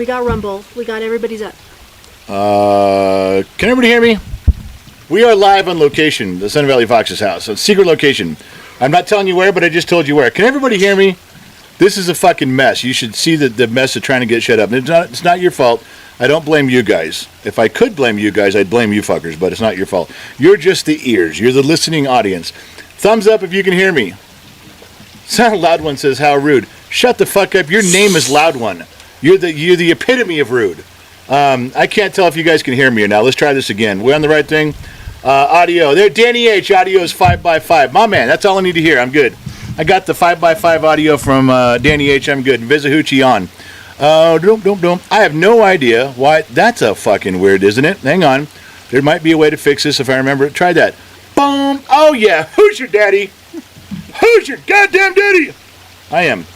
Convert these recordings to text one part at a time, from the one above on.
got Rumble. We got everybody's up. Can everybody hear me? We are live on location, the Sun Valley Fox's house. So secret location. I'm not telling you where, but I just told you where. Can everybody hear me? This is a fucking mess. You should see the mess of trying to get shut up. It's not your fault. I don't blame you guys. If I could blame you guys, I'd blame you fuckers, but it's not your fault. You're just the ears. You're the listening audience. Thumbs up if you can hear me. Sound Loud One says, how rude. Shut the fuck up. Your name is Loud One. You're the epitome of rude. I can't tell if you guys can hear me or not. Let's try this again. We're on the right thing. Audio. There, Danny H. Audio is 5x5. My man, that's all I need to hear. I'm good. I got the 5x5 audio from Danny H. I'm good. Vizahuchi on. I have no idea why. That's a fucking weird, isn't it? Hang on. There might be a way to fix this if I remember it. Try that. Boom. Oh, yeah. Who's your daddy? Who's your goddamn daddy? I am.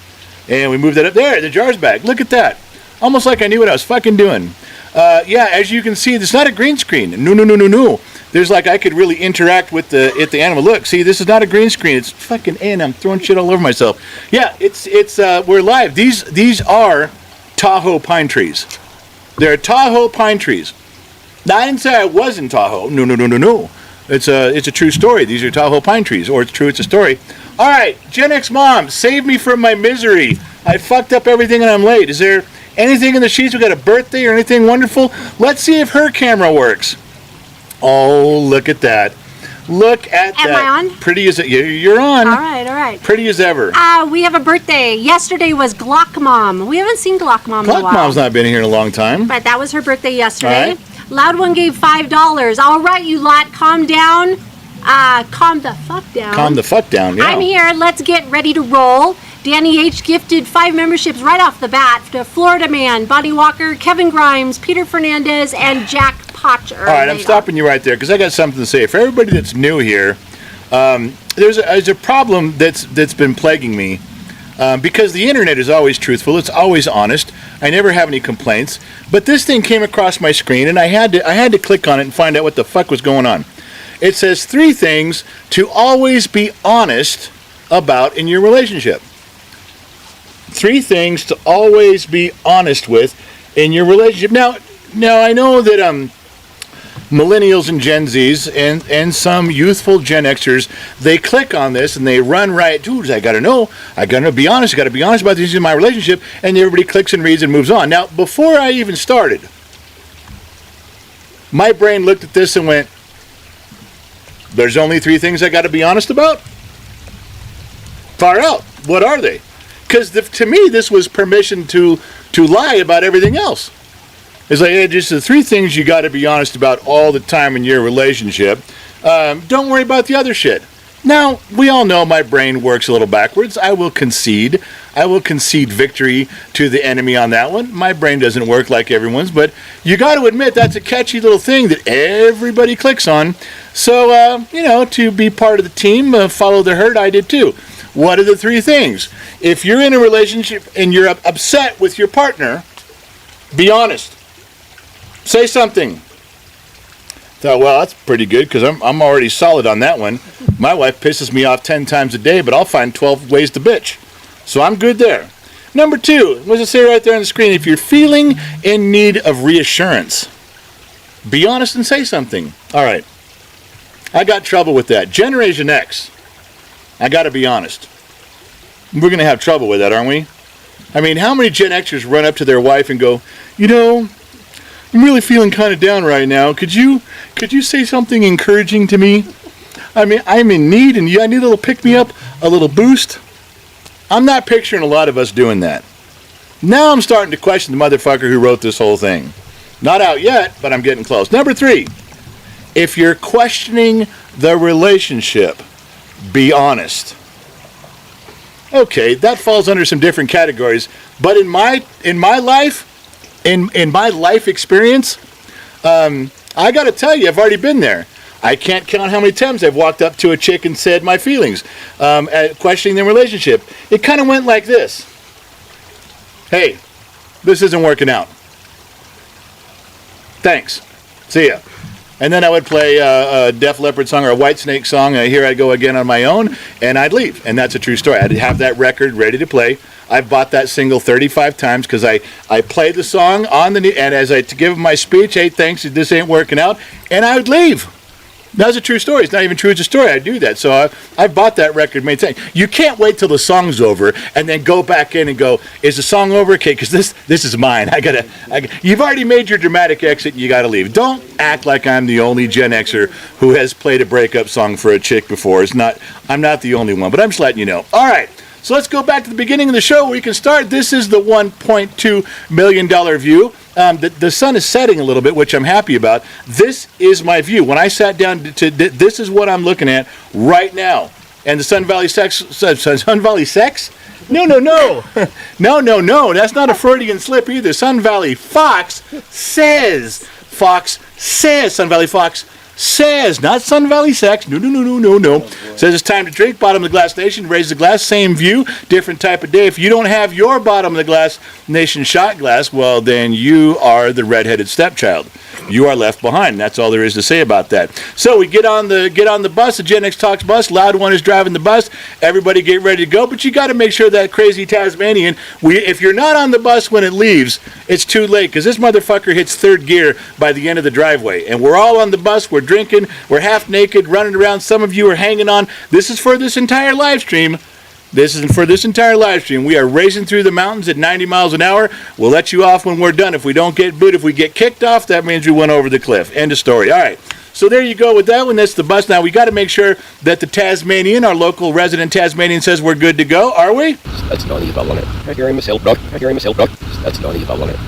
And we moved that up there. The jar's back. Look at that. Almost like I knew what I was fucking doing. Yeah, as you can see, it's not a green screen. No. There's like I could really interact with the animal. Look, see, this is not a green screen. It's fucking I'm throwing shit all over myself. Yeah, it's we're live. These are Tahoe pine trees. They're Tahoe pine trees. Now, I didn't say I was in Tahoe. No. It's a true story. These are Tahoe pine trees, or it's true. It's a story. All right, Gen X mom, save me from my misery. I fucked up everything and I'm late. Is there anything in the sheets? We got a birthday or anything wonderful? Let's see if her camera works. Oh, look at that. Look at that. Am I on? Pretty as you're on. All right. Pretty as ever. We have a birthday. Yesterday was Glock Mom. We haven't seen Glock Mom in a while. Glock Mom's not been here in a long time. But that was her birthday yesterday. All right. Loud One gave $5. All right, you lot, calm down. Calm the fuck down. Calm the fuck down, yeah. I'm here. Let's get ready to roll. Danny H. gifted 5 memberships right off the bat to Florida Man, Bonnie Walker, Kevin Grimes, Peter Fernandez, and Jack Potcher. All right, I'm stopping you right there because I got something to say. For everybody that's new here, there's a problem that's been plaguing me because the internet is always truthful. It's always honest. I never have any complaints. But this thing came across my screen, and I had to click on it and find out what the fuck was going on. It says 3 things to always be honest about in your relationship. 3 things to always be honest with in your relationship. Now I know that millennials and Gen Zs and some youthful Gen Xers, they click on this and they run right. Dude, I gotta know. I gotta be honest. I gotta be honest about these in my relationship. And everybody clicks and reads and moves on. Now, before I even started, my brain looked at this and went, "There's only 3 things I gotta be honest about." Far out. What are they? Because to me, this was permission to lie about everything else. It's like, hey, just the 3 things you got to be honest about all the time in your relationship. Don't worry about the other shit. Now, we all know my brain works a little backwards. I will concede victory to the enemy on that one. My brain doesn't work like everyone's, but you got to admit that's a catchy little thing that everybody clicks on. So, to be part of the team, follow the herd, I did too. What are the 3 things? If you're in a relationship and you're upset with your partner, be honest. Say something. Thought, well, that's pretty good because I'm already solid on that one. My wife pisses me off 10 times a day, but I'll find 12 ways to bitch. So I'm good there. Number 2, what does it say right there on the screen? If you're feeling in need of reassurance, be honest and say something. All right. I got trouble with that. Generation X. I got to be honest. We're going to have trouble with that, aren't we? I mean, how many Gen Xers run up to their wife and go, I'm really feeling kind of down right now. Could you say something encouraging to me? I mean, I'm in need and I need a little pick-me-up, a little boost. I'm not picturing a lot of us doing that. Now I'm starting to question the motherfucker who wrote this whole thing. Not out yet, but I'm getting close. Number 3, if you're questioning the relationship, be honest. Okay, that falls under some different categories, but in my life, in my life experience, I got to tell you, I've already been there. I can't count how many times I've walked up to a chick and said my feelings, questioning their relationship. It kind of went like this. Hey, this isn't working out. Thanks. See ya. And then I would play a Def Leppard song or a Whitesnake song, Here I Go Again on my own, and I'd leave. And that's a true story. I'd have that record ready to play. I've bought that single 35 times because I play the song on the and as I give my speech, hey, thanks, this ain't working out, and I would leave. That's a true story. It's not even true. It's a story. I do that. So I've bought that record many times. You can't wait till the song's over and then go back in and go, is the song over? Okay, because this is mine. You've already made your dramatic exit and you got to leave. Don't act like I'm the only Gen Xer who has played a breakup song for a chick before. I'm not the only one, but I'm just letting you know. All right. So let's go back to the beginning of the show. We can start. This is the $1.2 million view. The sun is setting a little bit, which I'm happy about. This is my view. When I sat down this is what I'm looking at right now. And the Sun Valley Sex? No. No. That's not a Freudian slip either. Sun Valley Fox says. Sun Valley Fox says, not Sun Valley Sex. No. Says it's time to drink. Bottom of the Glass Nation, raise the glass. Same view, different type of day. If you don't have your Bottom of the Glass Nation shot glass, well, then you are the redheaded stepchild. You are left behind. That's all there is to say about that. So we get on the bus, the Gen X Talks bus. Loud One is driving the bus. Everybody get ready to go, but you got to make sure that crazy Tasmanian. If you're not on the bus when it leaves, it's too late because this motherfucker hits third gear by the end of the driveway, and we're all on the bus. We're drinking. We're half naked, running around. Some of you are hanging on. This is for this entire live stream. We are racing through the mountains at 90 miles an hour. We'll let you off when we're done. If we don't get booed, if we get kicked off, that means we went over the cliff. End of story. All right. So there you go with that one. That's the bus. Now we got to make sure that the Tasmanian, our local resident Tasmanian, says we're good to go. Are we? That's not even on it. I hear myself, Doc. That's not even on it.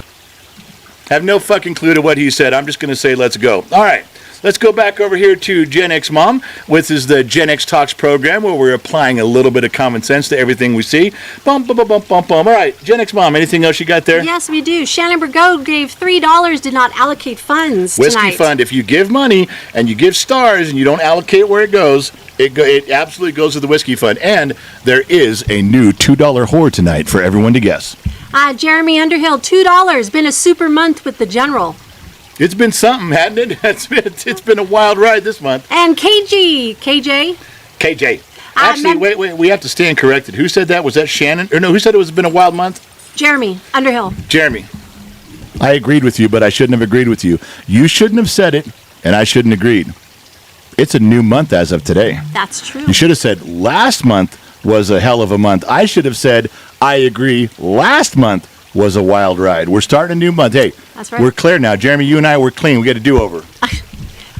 I have no fucking clue to what he said. I'm just going to say let's go. All right. Let's go back over here to Gen X Mom, which is the Gen X Talks program where we're applying a little bit of common sense to everything we see. Bum. All right, Gen X Mom, anything else you got there? Yes, we do. Shannon Burgo gave $3, did not allocate funds Whiskey tonight. Fund, if you give money and you give stars and you don't allocate where it goes, it absolutely goes to the Whiskey Fund. And there is a new $2 whore tonight for everyone to guess. Jeremy Underhill, $2. Been a super month with the General. It's been something, hasn't it? It's been a wild ride this month. And KJ. Actually, wait. We have to stand corrected. Who said that? Was that Shannon? Or no, who said it was been a wild month? Jeremy Underhill. Jeremy. I agreed with you, but I shouldn't have agreed with you. You shouldn't have said it, and I shouldn't have agreed. It's a new month as of today. That's true. You should have said last month was a hell of a month. I should have said, I agree, last month was a wild ride. We're starting a new month. Hey, that's right. We're clear now. Jeremy, you and I, we're clean. We got a do-over.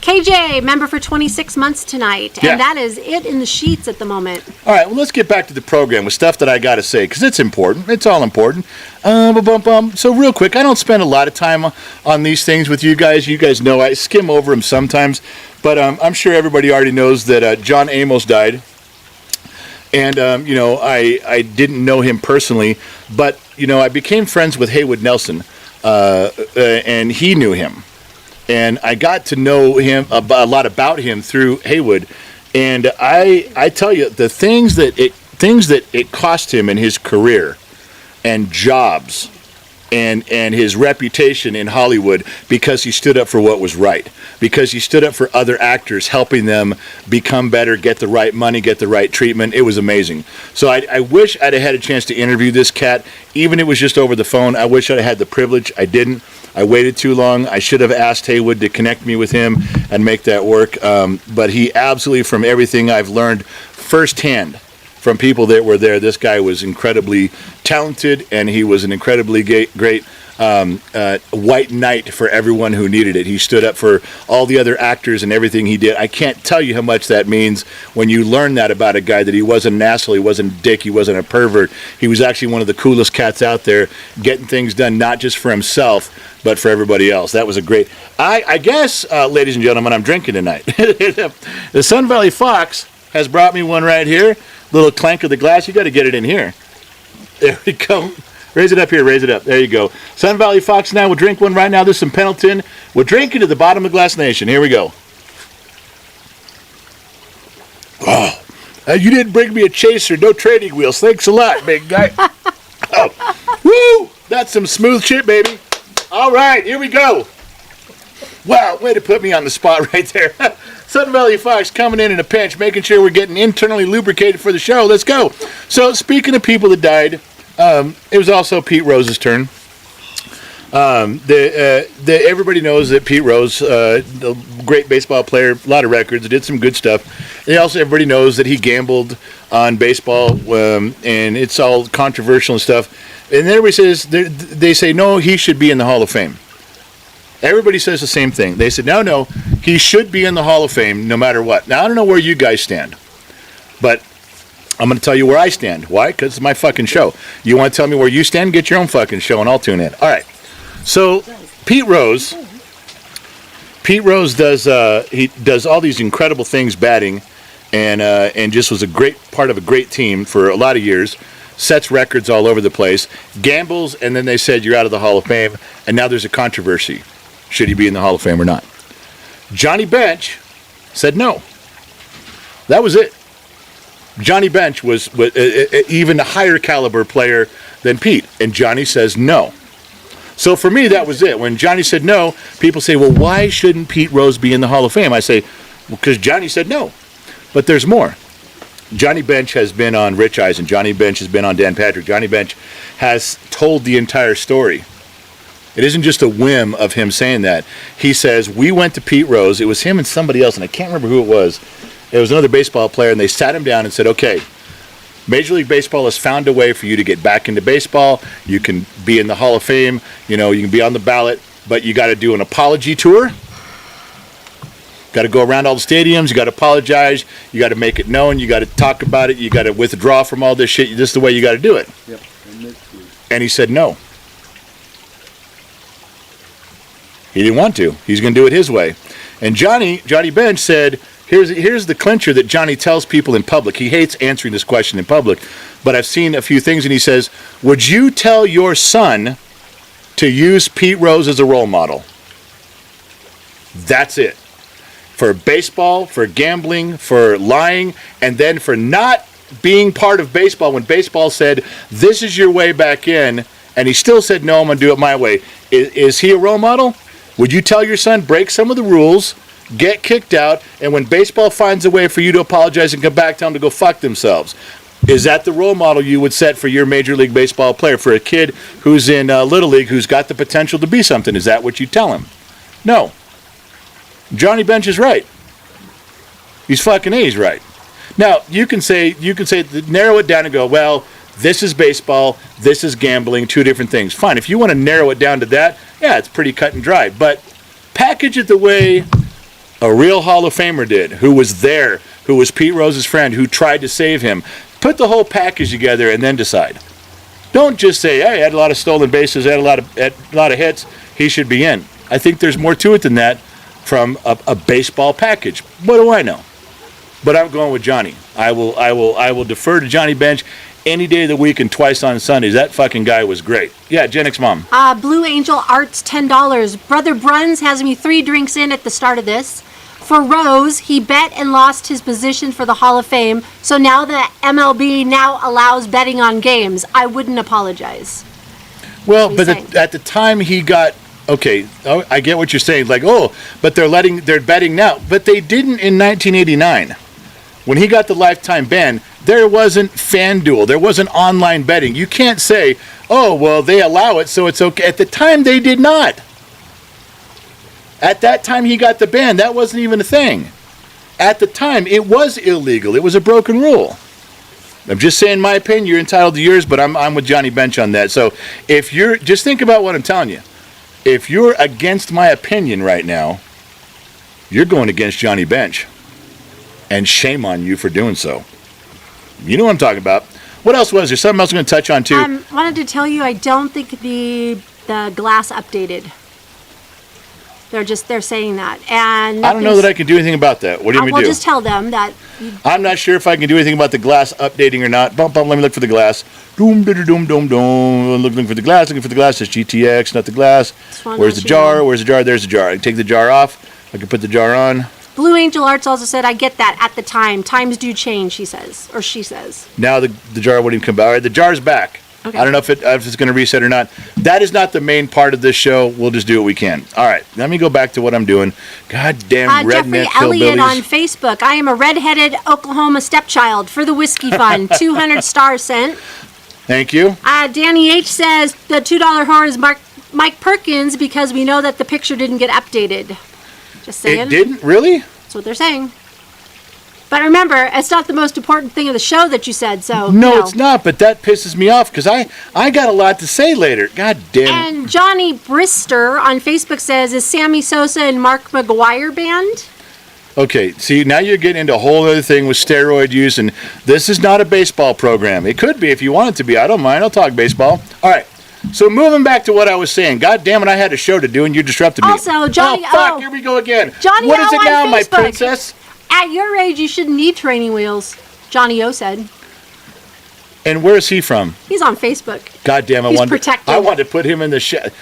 KJ, member for 26 months tonight. Yeah. And that is it in the sheets at the moment. All right, well, let's get back to the program with stuff that I got to say, because it's important. It's all important. So real quick, I don't spend a lot of time on these things with you guys. You guys know I skim over them sometimes. But I'm sure everybody already knows that John Amos died. And, I didn't know him personally, but, I became friends with Haywood Nelson, and he knew him. And I got to know him, a lot about him through Haywood. And I tell you, the things that it cost him in his career and jobs and his reputation in Hollywood because he stood up for what was right, because he stood up for other actors, helping them become better, get the right money, get the right treatment. It was amazing. So I wish I'd have had a chance to interview this cat, even if it was just over the phone. I wish I'd have had the privilege. I didn't. I waited too long. I should have asked Haywood to connect me with him and make that work. But he absolutely, from everything I've learned firsthand, from people that were there, this guy was incredibly talented, and he was an incredibly great white knight for everyone who needed it. He stood up for all the other actors and everything he did. I can't tell you how much that means when you learn that about a guy, that he wasn't an asshole, he wasn't a dick, he wasn't a pervert. He was actually one of the coolest cats out there, getting things done not just for himself, but for everybody else. That was a great... I guess, ladies and gentlemen, I'm drinking tonight. The Sun Valley Fox has brought me one right here. Little clank of the glass. You got to get it in here. There we go. Raise it up here. Raise it up. There you go. Sun Valley Fox now. We'll drink one right now. This is some Pendleton. We're drinking to the Bottom of Glass Nation. Here we go. Oh, you didn't bring me a chaser. No trading wheels. Thanks a lot, big guy. Oh. Woo! That's some smooth shit, baby. All right. Here we go. Wow, way to put me on the spot right there. Sun Valley Fox coming in a pinch, making sure we're getting internally lubricated for the show. Let's go. So, speaking of people that died, it was also Pete Rose's turn. Everybody knows that Pete Rose, a great baseball player, a lot of records, did some good stuff. Everybody knows that he gambled on baseball, and it's all controversial and stuff. And then everybody says, they say, no, he should be in the Hall of Fame. Everybody says the same thing. They said, no, he should be in the Hall of Fame no matter what. Now, I don't know where you guys stand, but I'm going to tell you where I stand. Why? Because it's my fucking show. You want to tell me where you stand? Get your own fucking show, and I'll tune in. All right. So, Pete Rose does he does all these incredible things batting, and just was a great part of a great team for a lot of years. Sets records all over the place. Gambles, and then they said you're out of the Hall of Fame, and now there's a controversy. Should he be in the Hall of Fame or not? Johnny Bench said no. That was it. Johnny Bench was even a higher caliber player than Pete, and Johnny says no. So for me, that was it. When Johnny said no, people say, well, why shouldn't Pete Rose be in the Hall of Fame? I say, well, because Johnny said no. But there's more. Johnny Bench has been on Rich Eisen. Johnny Bench has been on Dan Patrick. Johnny Bench has told the entire story. It isn't just a whim of him saying that. He says, we went to Pete Rose. It was him and somebody else, and I can't remember who it was. It was another baseball player, and they sat him down and said, okay, Major League Baseball has found a way for you to get back into baseball. You can be in the Hall of Fame. You can be on the ballot, but you got to do an apology tour. Got to go around all the stadiums. You got to apologize. You got to make it known. You got to talk about it. You got to withdraw from all this shit. This is the way you got to do it. Yep. And he said no. He didn't want to. He's going to do it his way. And Johnny Bench said, here's the clincher that Johnny tells people in public. He hates answering this question in public, but I've seen a few things, and he says, would you tell your son to use Pete Rose as a role model? That's it. For baseball, for gambling, for lying, and then for not being part of baseball when baseball said, this is your way back in, and he still said, no, I'm going to do it my way. Is he a role model? Would you tell your son, break some of the rules, get kicked out, and when baseball finds a way for you to apologize and come back, tell them to go fuck themselves? Is that the role model you would set for your Major League Baseball player, for a kid who's in Little League who's got the potential to be something? Is that what you tell him? No. Johnny Bench is right. He's fucking A's right. Now, you can say, narrow it down and go, well, this is baseball, this is gambling, two different things. Fine, if you want to narrow it down to that, yeah, it's pretty cut and dry. But package it the way a real Hall of Famer did, who was there, who was Pete Rose's friend, who tried to save him. Put the whole package together and then decide. Don't just say, hey, I had a lot of stolen bases, had a lot of hits, he should be in. I think there's more to it than that from a baseball package. What do I know? But I'm going with Johnny. I will defer to Johnny Bench any day of the week and twice on Sundays. That fucking guy was great. Yeah, Gen X Mom. Blue Angel Arts, $10. Brother Bruns has me 3 drinks in at the start of this. For Rose, he bet and lost his position for the Hall of Fame, so now the MLB now allows betting on games. I wouldn't apologize. Well, but at the time he got, okay, I get what you're saying. Like, but they're betting now. But they didn't in 1989. When he got the lifetime ban, there wasn't FanDuel. There wasn't online betting. You can't say, oh, well, they allow it, so it's okay. At the time, they did not. At that time he got the ban, that wasn't even a thing. At the time, it was illegal. It was a broken rule. I'm just saying my opinion. You're entitled to yours, but I'm with Johnny Bench on that. So if you're, just think about what I'm telling you. If you're against my opinion right now, you're going against Johnny Bench. And shame on you for doing so. You know what I'm talking about. What else was there? Something else I'm going to touch on too. Wanted to tell you, I don't think the glass updated. They're saying that, and I don't know that I can do anything about that. What do you mean? Well, just tell them that. I'm not sure if I can do anything about the glass updating or not. Let me look for the glass. Doom, doom, doom, doom. Looking for the glass. Looking for the glass. It's GTX, not the glass. Where's the jar? Where's the jar? There's the jar. I can take the jar off. I can put the jar on. Blue Angel Arts also said, I get that at the time. Times do change, he says, or she says. Now the jar wouldn't even come back. All right, the jar's back. Okay. I don't know if it's going to reset or not. That is not the main part of this show. We'll just do what we can. All right, let me go back to what I'm doing. God damn Jeffrey redneck Elliott on hillbillies. Facebook. I am a redheaded Oklahoma stepchild for the Whiskey Fund. 200 stars sent. Thank you. Danny H says the $2 whore is Mike Perkins because we know that the picture didn't get updated. Just saying. It didn't? Really? That's what they're saying. But remember, it's not the most important thing of the show that you said, so. No, it's not, but that pisses me off because I got a lot to say later. God damn. And Johnny Brister on Facebook says, is Sammy Sosa and Mark McGuire banned? Okay, see, now you're getting into a whole other thing with steroid use, and this is not a baseball program. It could be if you want it to be. I don't mind. I'll talk baseball. All right. So moving back to what I was saying. God damn it, I had a show to do, and you disrupted me. Also, Johnny Oh, fuck, O. here we go again. Johnny What is O it on now, my Facebook. princess? At your age, you shouldn't need training wheels, Johnny O said. And where is he from? He's on Facebook. God damn, He's protected. I wanted to put him in the shed.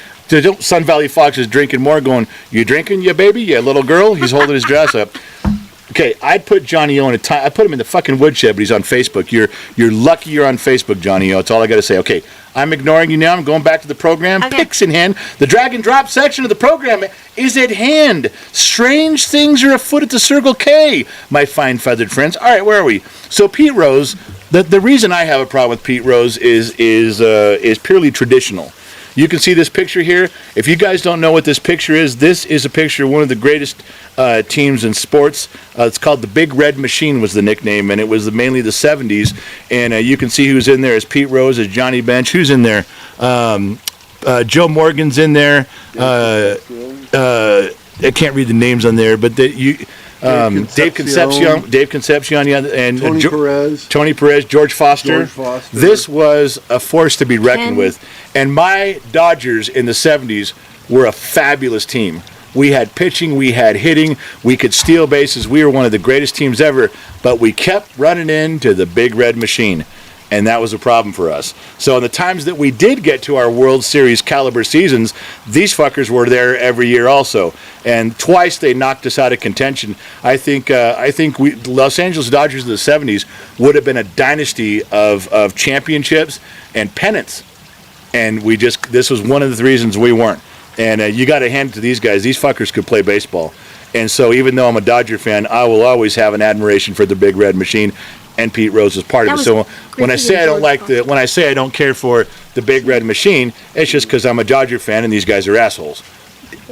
Sun Valley Fox is drinking more, going, you drinking, you baby, you little girl? He's holding his dress up. Okay, I'd put Johnny O in a time. I put him in the fucking woodshed, but he's on Facebook. You're lucky you're on Facebook, Johnny O. That's all I got to say. Okay, I'm ignoring you now. I'm going back to the program. Okay. Picks in hand. The drag and drop section of the program is at hand. Strange things are afoot at the Circle K, my fine feathered friends. All right, where are we? So Pete Rose. The reason I have a problem with Pete Rose is purely traditional. You can see this picture here. If you guys don't know what this picture is, this is a picture of one of the greatest teams in sports. It's called the Big Red Machine was the nickname, and it was mainly the 70s. And you can see who's in there as Pete Rose, as Johnny Bench. Who's in there? Joe Morgan's in there. I can't read the names on there, but Dave Concepcion, yeah, and Tony Perez, George Foster. This was a force to be reckoned with. And my Dodgers in the 70s were a fabulous team. We had pitching, we had hitting, we could steal bases. We were one of the greatest teams ever, but we kept running into the Big Red Machine. And that was a problem for us. So in the times that we did get to our World Series caliber seasons, these fuckers were there every year also. And twice they knocked us out of contention. I think we Los Angeles Dodgers of the 70s would have been a dynasty of championships and pennants. And this was one of the reasons we weren't. And you got to hand it to these guys. These fuckers could play baseball. And so even though I'm a Dodger fan, I will always have an admiration for the Big Red Machine. And Pete Rose is part of it. So when I say I don't care for the Big Red Machine, it's just because I'm a Dodger fan and these guys are assholes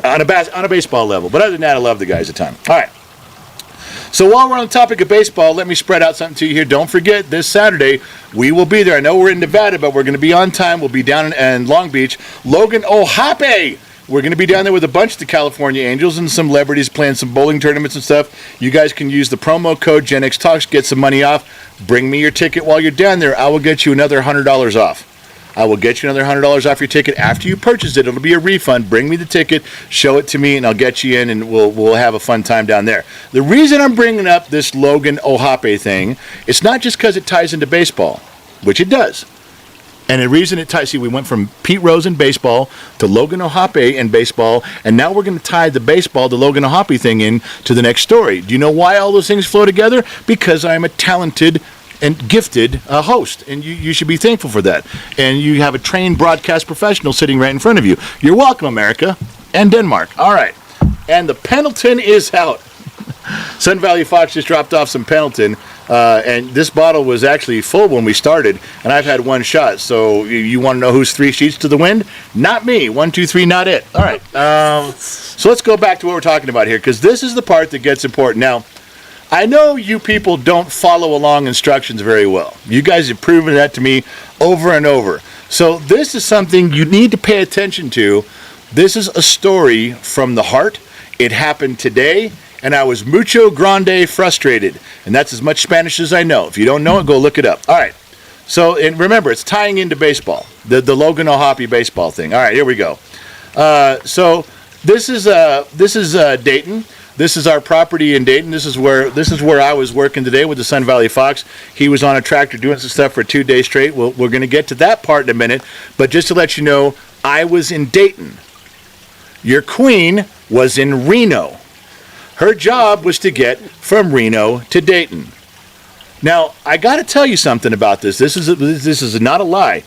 on a baseball level. But other than that, I love the guys a ton. All right. So while we're on the topic of baseball, let me spread out something to you here. Don't forget, this Saturday, we will be there. I know we're in Nevada, but we're going to be on time. We'll be down in Long Beach. Logan O'Hoppe. We're going to be down there with a bunch of the California Angels and some celebrities playing some bowling tournaments and stuff. You guys can use the promo code GenXTalks, get some money off. Bring me your ticket while you're down there. I will get you another $100 off. I will get you another $100 off your ticket after you purchase it. It'll be a refund. Bring me the ticket, show it to me, and I'll get you in, and we'll have a fun time down there. The reason I'm bringing up this Logan O'Hoppe thing, it's not just because it ties into baseball, which it does. And the reason it ties, see, we went from Pete Rose in baseball to Logan O'Hoppe in baseball, and now we're going to tie the baseball, the Logan O'Hoppe thing in to the next story. Do you know why all those things flow together? Because I'm a talented and gifted host, and you should be thankful for that. And you have a trained broadcast professional sitting right in front of you. You're welcome, America and Denmark. All right, and the Pendleton is out. Sun Valley Fox just dropped off some Pendleton, and this bottle was actually full when we started, and I've had one shot. So you want to know who's 3 sheets to the wind? Not me. 1, 2, 3, not it. All right. So let's go back to what we're talking about here, because this is the part that gets important. Now, I know you people don't follow along instructions very well. You guys have proven that to me over and over. So this is something you need to pay attention to. This is a story from the heart. It happened today, and I was mucho grande frustrated. And that's as much Spanish as I know. If you don't know it, go look it up. All right. So, and remember, it's tying into baseball, the Logan O'Hoppe baseball thing. All right, here we go. So this is Dayton. This is our property in Dayton. This is where I was working today with the Sun Valley Fox. He was on a tractor doing some stuff for 2 days straight. We're going to get to that part in a minute. But just to let you know, I was in Dayton. Your queen was in Reno. Her job was to get from Reno to Dayton. Now, I got to tell you something about this. This is not a lie.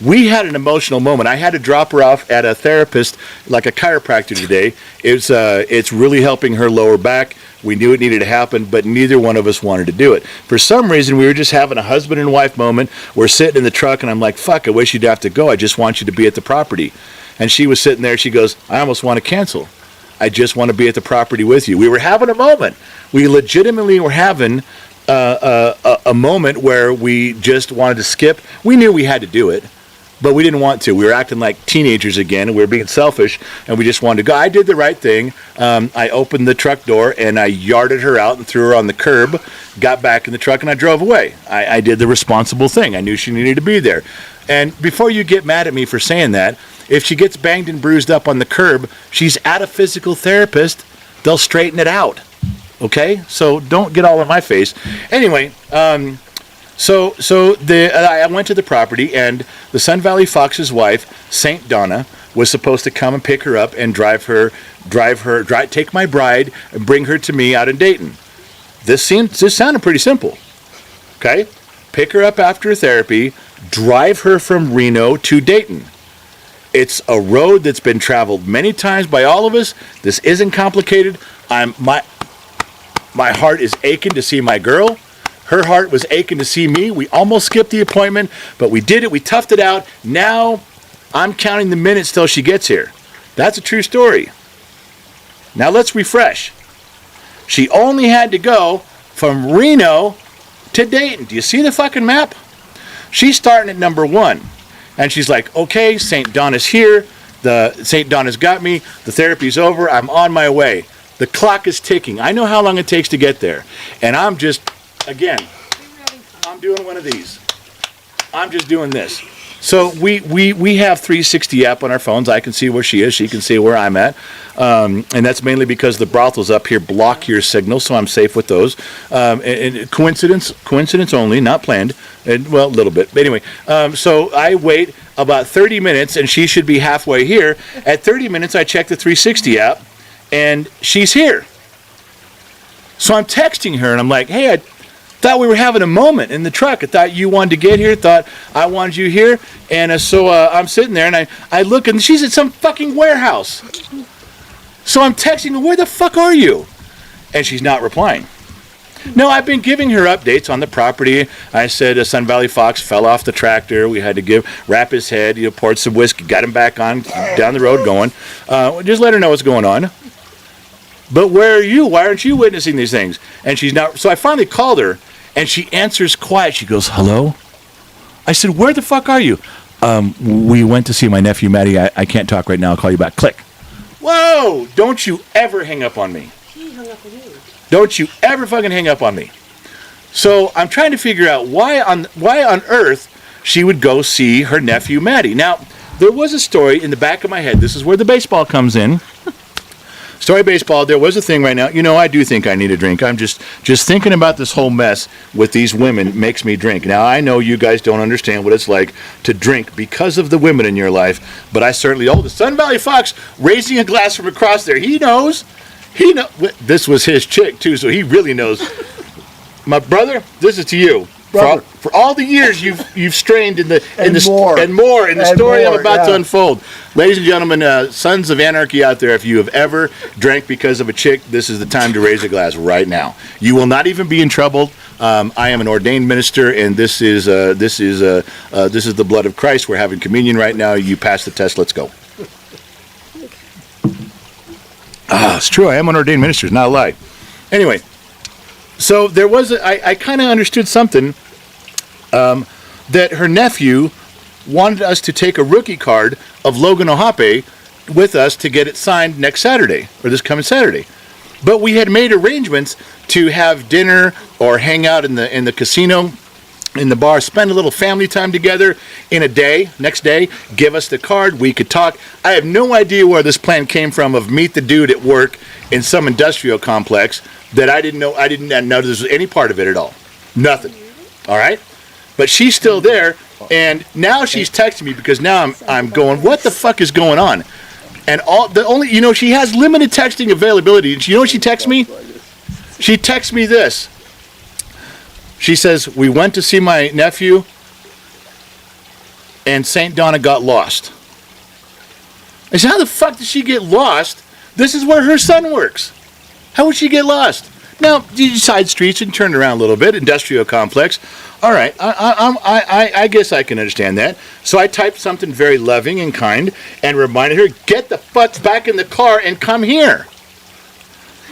We had an emotional moment. I had to drop her off at a therapist, like a chiropractor today. It's really helping her lower back. We knew it needed to happen, but neither one of us wanted to do it. For some reason, we were just having a husband and wife moment. We're sitting in the truck, and I'm like, fuck, I wish you'd have to go. I just want you to be at the property. And she was sitting there. She goes, I almost want to cancel. I just want to be at the property with you. We were having a moment. We legitimately were having a moment where we just wanted to skip. We knew we had to do it, but we didn't want to. We were acting like teenagers again. We were being selfish, and we just wanted to go. I did the right thing. I opened the truck door, and I yarded her out and threw her on the curb, got back in the truck, and I drove away. I did the responsible thing. I knew she needed to be there. And before you get mad at me for saying that, if she gets banged and bruised up on the curb, she's at a physical therapist. They'll straighten it out. Okay? So don't get all in my face. Anyway, I went to the property, and the Sun Valley Fox's wife, St. Donna, was supposed to come and pick her up and take my bride and bring her to me out in Dayton. This sounded pretty simple. Okay? Pick her up after therapy, drive her from Reno to Dayton. It's a road that's been traveled many times by all of us. This isn't complicated. My heart is aching to see my girl. Her heart was aching to see me. We almost skipped the appointment, but we did it. We toughed it out. Now I'm counting the minutes till she gets here. That's a true story. Now let's refresh. She only had to go from Reno to Dayton. Do you see the fucking map? She's starting at number 1. And she's like, okay, St. Donna's here. The St. Donna's got me. The therapy's over. I'm on my way. The clock is ticking. I know how long it takes to get there. And I'm just, again, I'm doing one of these. I'm just doing this. So we have 360 app on our phones. I can see where she is. She can see where I'm at. And that's mainly because the brothels up here block your signal, so I'm safe with those. And coincidence only, not planned. Well, a little bit. But anyway, so I wait about 30 minutes, and she should be halfway here. At 30 minutes, I check the 360 app, and she's here. So I'm texting her, and I'm like, hey, I thought we were having a moment in the truck. I thought you wanted to get here. Thought I wanted you here. And so I'm sitting there, and I look, and she's at some fucking warehouse. So I'm texting her, where the fuck are you? And she's not replying. No, I've been giving her updates on the property. I said Sun Valley Fox fell off the tractor. We had to wrap his head, poured some whiskey, got him back on, down the road going. Just let her know what's going on. But where are you? Why aren't you witnessing these things? And she's not. So I finally called her, and she answers quiet. She goes, hello? I said, where the fuck are you? We went to see my nephew, Matty. I can't talk right now. I'll call you back. Click. Whoa! Don't you ever hang up on me. He hung up on you. Don't you ever fucking hang up on me. So I'm trying to figure out why on earth she would go see her nephew, Matty. Now, there was a story in the back of my head. This is where the baseball comes in. Story baseball, there was a thing right now. I do think I need a drink. I'm just thinking about this whole mess with these women makes me drink. Now, I know you guys don't understand what it's like to drink because of the women in your life, but I certainly, the Sun Valley Fox raising a glass from across there, he knows. This was his chick, too, so he really knows. My brother, this is to you. For all the years you've strained in the story I'm about to unfold. Ladies and gentlemen, Sons of Anarchy out there, if you have ever drank because of a chick, this is the time to raise a glass right now. You will not even be in trouble. I am an ordained minister, and this is the blood of Christ. We're having communion right now. You pass the test. Let's go. It's true. I am an ordained minister. It's not a lie. Anyway. So there was, I kind of understood something, that her nephew wanted us to take a rookie card of Logan Ohape with us to get it signed next Saturday, or this coming Saturday. But we had made arrangements to have dinner or hang out in the casino, in the bar, spend a little family time together next day, give us the card, we could talk. I have no idea where this plan came from of meet the dude at work in some industrial complex that I didn't know this was any part of it at all. Nothing. All right? But she's still there, and now she's texting me because now I'm going, what the fuck is going on? And she has limited texting availability. And you know what she texts me? She texts me this. She says, we went to see my nephew, and St. Donna got lost. I said, how the fuck did she get lost? This is where her son works. How would she get lost? Now, you side streets and turn around a little bit, industrial complex. All right, I guess I can understand that. So I typed something very loving and kind and reminded her, get the fuck back in the car and come here.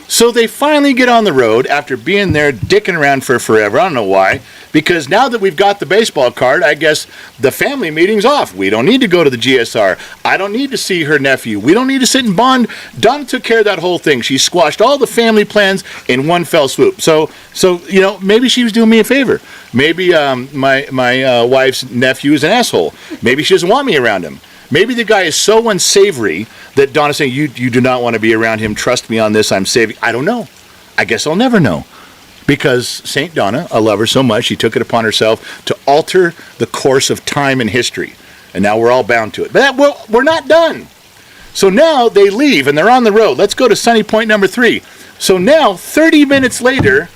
So they finally get on the road after being there dicking around for forever. I don't know why. Because now that we've got the baseball card, I guess the family meeting's off. We don't need to go to the GSR. I don't need to see her nephew. We don't need to sit and bond. Donna took care of that whole thing. She squashed all the family plans in one fell swoop. So you know, maybe she was doing me a favor. Maybe my wife's nephew is an asshole. Maybe she doesn't want me around him. Maybe the guy is so unsavory that Donna's saying, you do not want to be around him. Trust me on this. I'm saving. I don't know. I guess I'll never know. Because St. Donna, I love her so much, she took it upon herself to alter the course of time and history. And now we're all bound to it. But we're not done. So now they leave and they're on the road. Let's go to Sunny Point number 3. So now, 30 minutes later,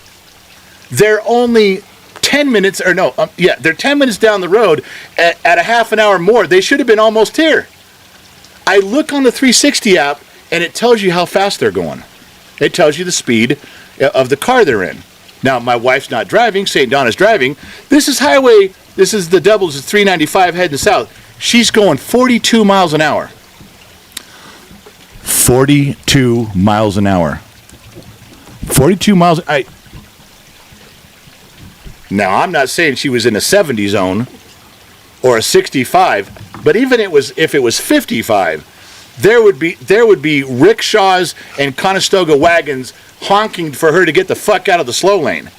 they're only 10 minutes, or no, they're 10 minutes down the road at a half an hour more. They should have been almost here. I look on the 360 app and it tells you how fast they're going. It tells you the speed of the car they're in. Now, my wife's not driving, St. Donna's driving. This is the doubles, it's 395 heading south. She's going 42 miles an hour. 42 miles an hour. 42 miles. Now, I'm not saying she was in a 70 zone or a 65, but even if it was 55, there would be rickshaws and Conestoga wagons honking for her to get the fuck out of the slow lane.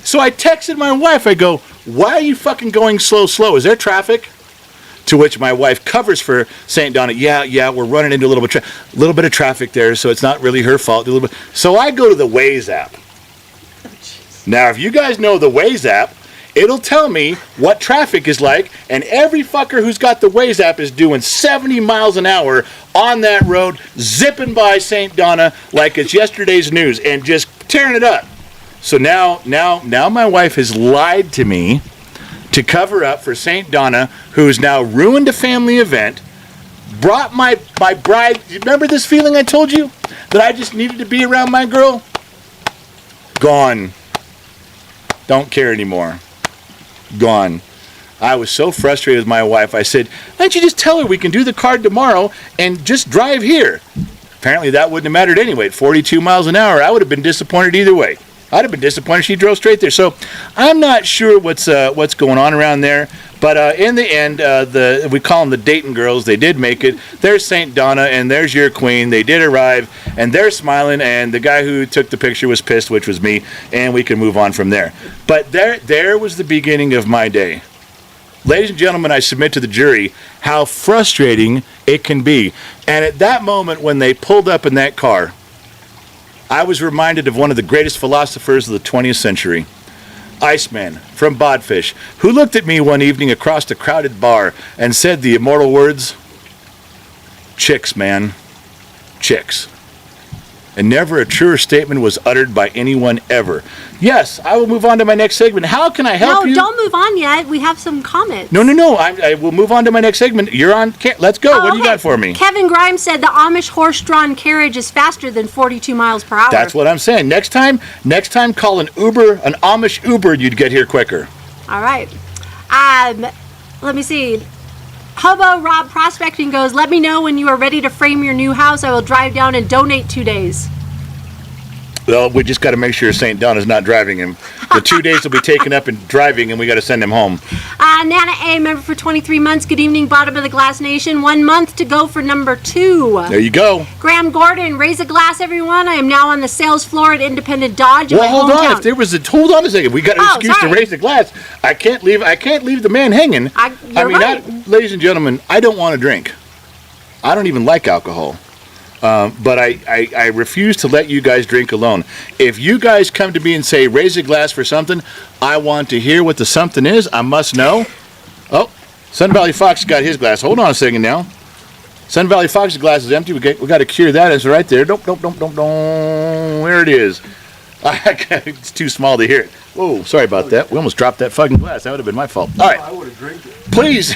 So I texted my wife. I go, "Why are you fucking going slow? Is there traffic?" To which my wife covers for St. Donna. Yeah, we're running into a little bit of traffic there, so it's not really her fault. So I go to the Waze app. Now, if you guys know the Waze app, it'll tell me what traffic is like, and every fucker who's got the Waze app is doing 70 miles an hour on that road, zipping by St. Donna like it's yesterday's news, and just tearing it up. So now my wife has lied to me to cover up for St. Donna, who's now ruined a family event, brought my bride. Remember this feeling I told you? That I just needed to be around my girl? Gone. Don't care anymore. Gone. I was so frustrated with my wife. I said, why don't you just tell her we can do the card tomorrow and just drive here? Apparently that wouldn't have mattered anyway. At 42 miles an hour, I would have been disappointed either way. I'd have been disappointed if she drove straight there. So I'm not sure what's going on around there. But in the end, we call them the Dayton girls. They did make it. There's St. Donna, and there's your queen. They did arrive, and they're smiling, and the guy who took the picture was pissed, which was me, and we can move on from there. But there was the beginning of my day. Ladies and gentlemen, I submit to the jury how frustrating it can be. And at that moment when they pulled up in that car, I was reminded of one of the greatest philosophers of the 20th century, Iceman from Bodfish, who looked at me one evening across a crowded bar and said the immortal words, "Chicks, man, chicks." And never a truer statement was uttered by anyone ever. Yes, I will move on to my next segment. How can I help you? No, don't move on yet. We have some comments. No. I will move on to my next segment. You're on. Let's go. What do you got for me? Kevin Grimes said the Amish horse-drawn carriage is faster than 42 miles per hour. That's what I'm saying. Next time, call an Amish Uber, you'd get here quicker. All right. Let me see. Hobo Rob Prospecting goes, let me know when you are ready to frame your new house. I will drive down and donate 2 days. Well, we just got to make sure St. Donna's not driving him. The 2 days will be taken up in driving, and we got to send him home. Nana A, member for 23 months. Good evening, bottom of the glass nation. 1 month to go for number 2. There you go. Graham Gordon, raise a glass, everyone. I am now on the sales floor at Independent Dodge. Well, hold on. Hold on a second. We got an excuse to raise the glass. I can't leave the man hanging. Ladies and gentlemen, I don't want to drink. I don't even like alcohol. But I refuse to let you guys drink alone. If you guys come to me and say, raise a glass for something, I want to hear what the something is. I must know. Oh, Sun Valley Fox got his glass. Hold on a second now. Sun Valley Fox's glass is empty. We got to cure that. It's right there. Don't. There it is. It's too small to hear it. Whoa, sorry about that. We almost dropped that fucking glass. That would have been my fault. All right. I would have drank it. Please,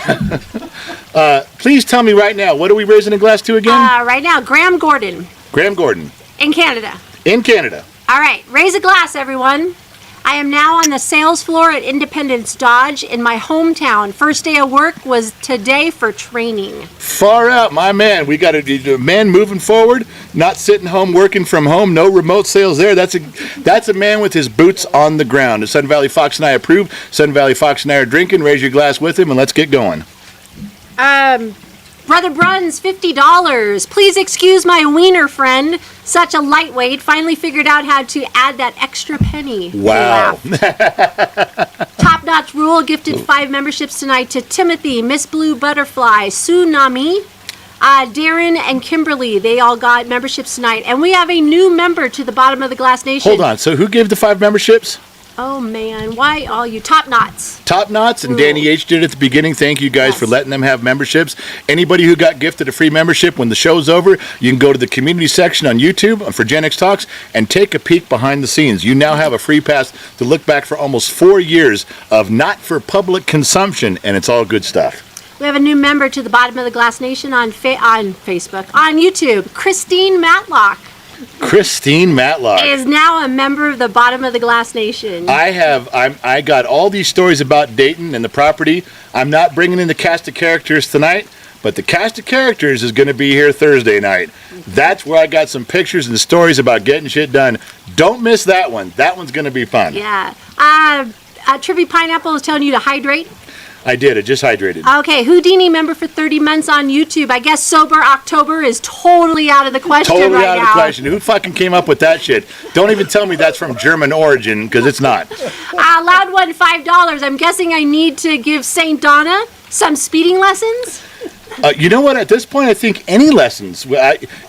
please tell me right now, what are we raising a glass to again? Right now, Graham Gordon Graham Gordon, in Canada. in Canada. All right, raise a glass, everyone. I am now on the sales floor at Independence Dodge in my hometown. First day of work was today for training. Far out, my man. We got a man moving forward, not sitting home working from home. No remote sales there. That's a man with his boots on the ground. Sun Valley Fox and I approve. Sun Valley Fox and I are drinking. Raise your glass with him and let's get going. Brother Bruns, $50. Please excuse my wiener friend. Such a lightweight. Finally figured out how to add that extra penny. Wow. Top Notch Rule gifted 5 memberships tonight to Timothy, Miss Blue Butterfly, Tsunami, Darren, and Kimberly. They all got memberships tonight. And we have a new member to the Bottom of the Glass Nation. Hold on. So who gave the 5 memberships? Oh, man. Why all you Top Knots? Top Knots and Danny H did at the beginning. Thank you guys for letting them have memberships. Anybody who got gifted a free membership, when the show's over, you can go to the community section on YouTube for Gen X Talks and take a peek behind the scenes. You now have a free pass to look back for almost 4 years of not for public consumption, and it's all good stuff. We have a new member to the Bottom of the Glass Nation on Facebook, on YouTube. Christine Matlock Christine Matlock is now a member of the Bottom of the Glass Nation. I got all these stories about Dayton and the property. I'm not bringing in the cast of characters tonight, but the cast of characters is going to be here Thursday night. That's where I got some pictures and stories about getting shit done. Don't miss that one. That one's going to be fun. Yeah. Trippy Pineapple is telling you to hydrate. I did. I just hydrated. Okay, Houdini member for 30 months on YouTube. I guess Sober October is totally out of the question Totally right out of now. the question. Who fucking came up with that shit? Don't even tell me that's from German origin, because it's not. Loud one, $5. I'm guessing I need to give St. Donna some speeding lessons. You know what? At this point, I think any lessons.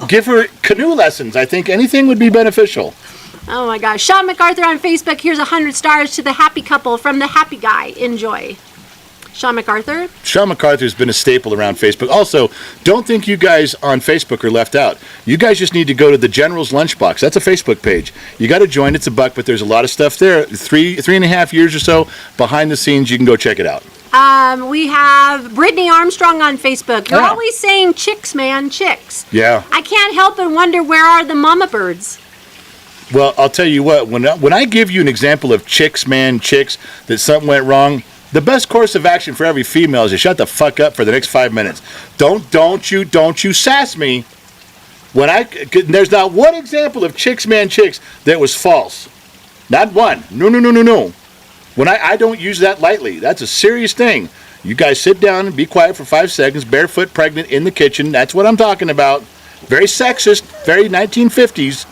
Give her canoe lessons. I think anything would be beneficial. Oh my gosh. Sean MacArthur on Facebook. Here's 100 stars to the happy couple from the happy guy. Enjoy. Sean MacArthur. Sean MacArthur's been a staple around Facebook. Also, don't think you guys on Facebook are left out. You guys just need to go to the General's Lunchbox. That's a Facebook page. You got to join. It's $1, but there's a lot of stuff there. 3.5 years or so behind the scenes. You can go check it out. We have Brittany Armstrong on Facebook. You're Yeah. always saying chicks, man, chicks. Yeah. I can't help but wonder, where are the mama birds? Well, I'll tell you what. When I give you an example of chicks, that something went wrong, the best course of action for every female is to shut the fuck up for the next 5 minutes. Don't you sass me. There's not one example of chicks that was false. Not one. No. I don't use that lightly. That's a serious thing. You guys sit down and be quiet for 5 seconds, barefoot, pregnant, in the kitchen. That's what I'm talking about. Very sexist, very 1950s.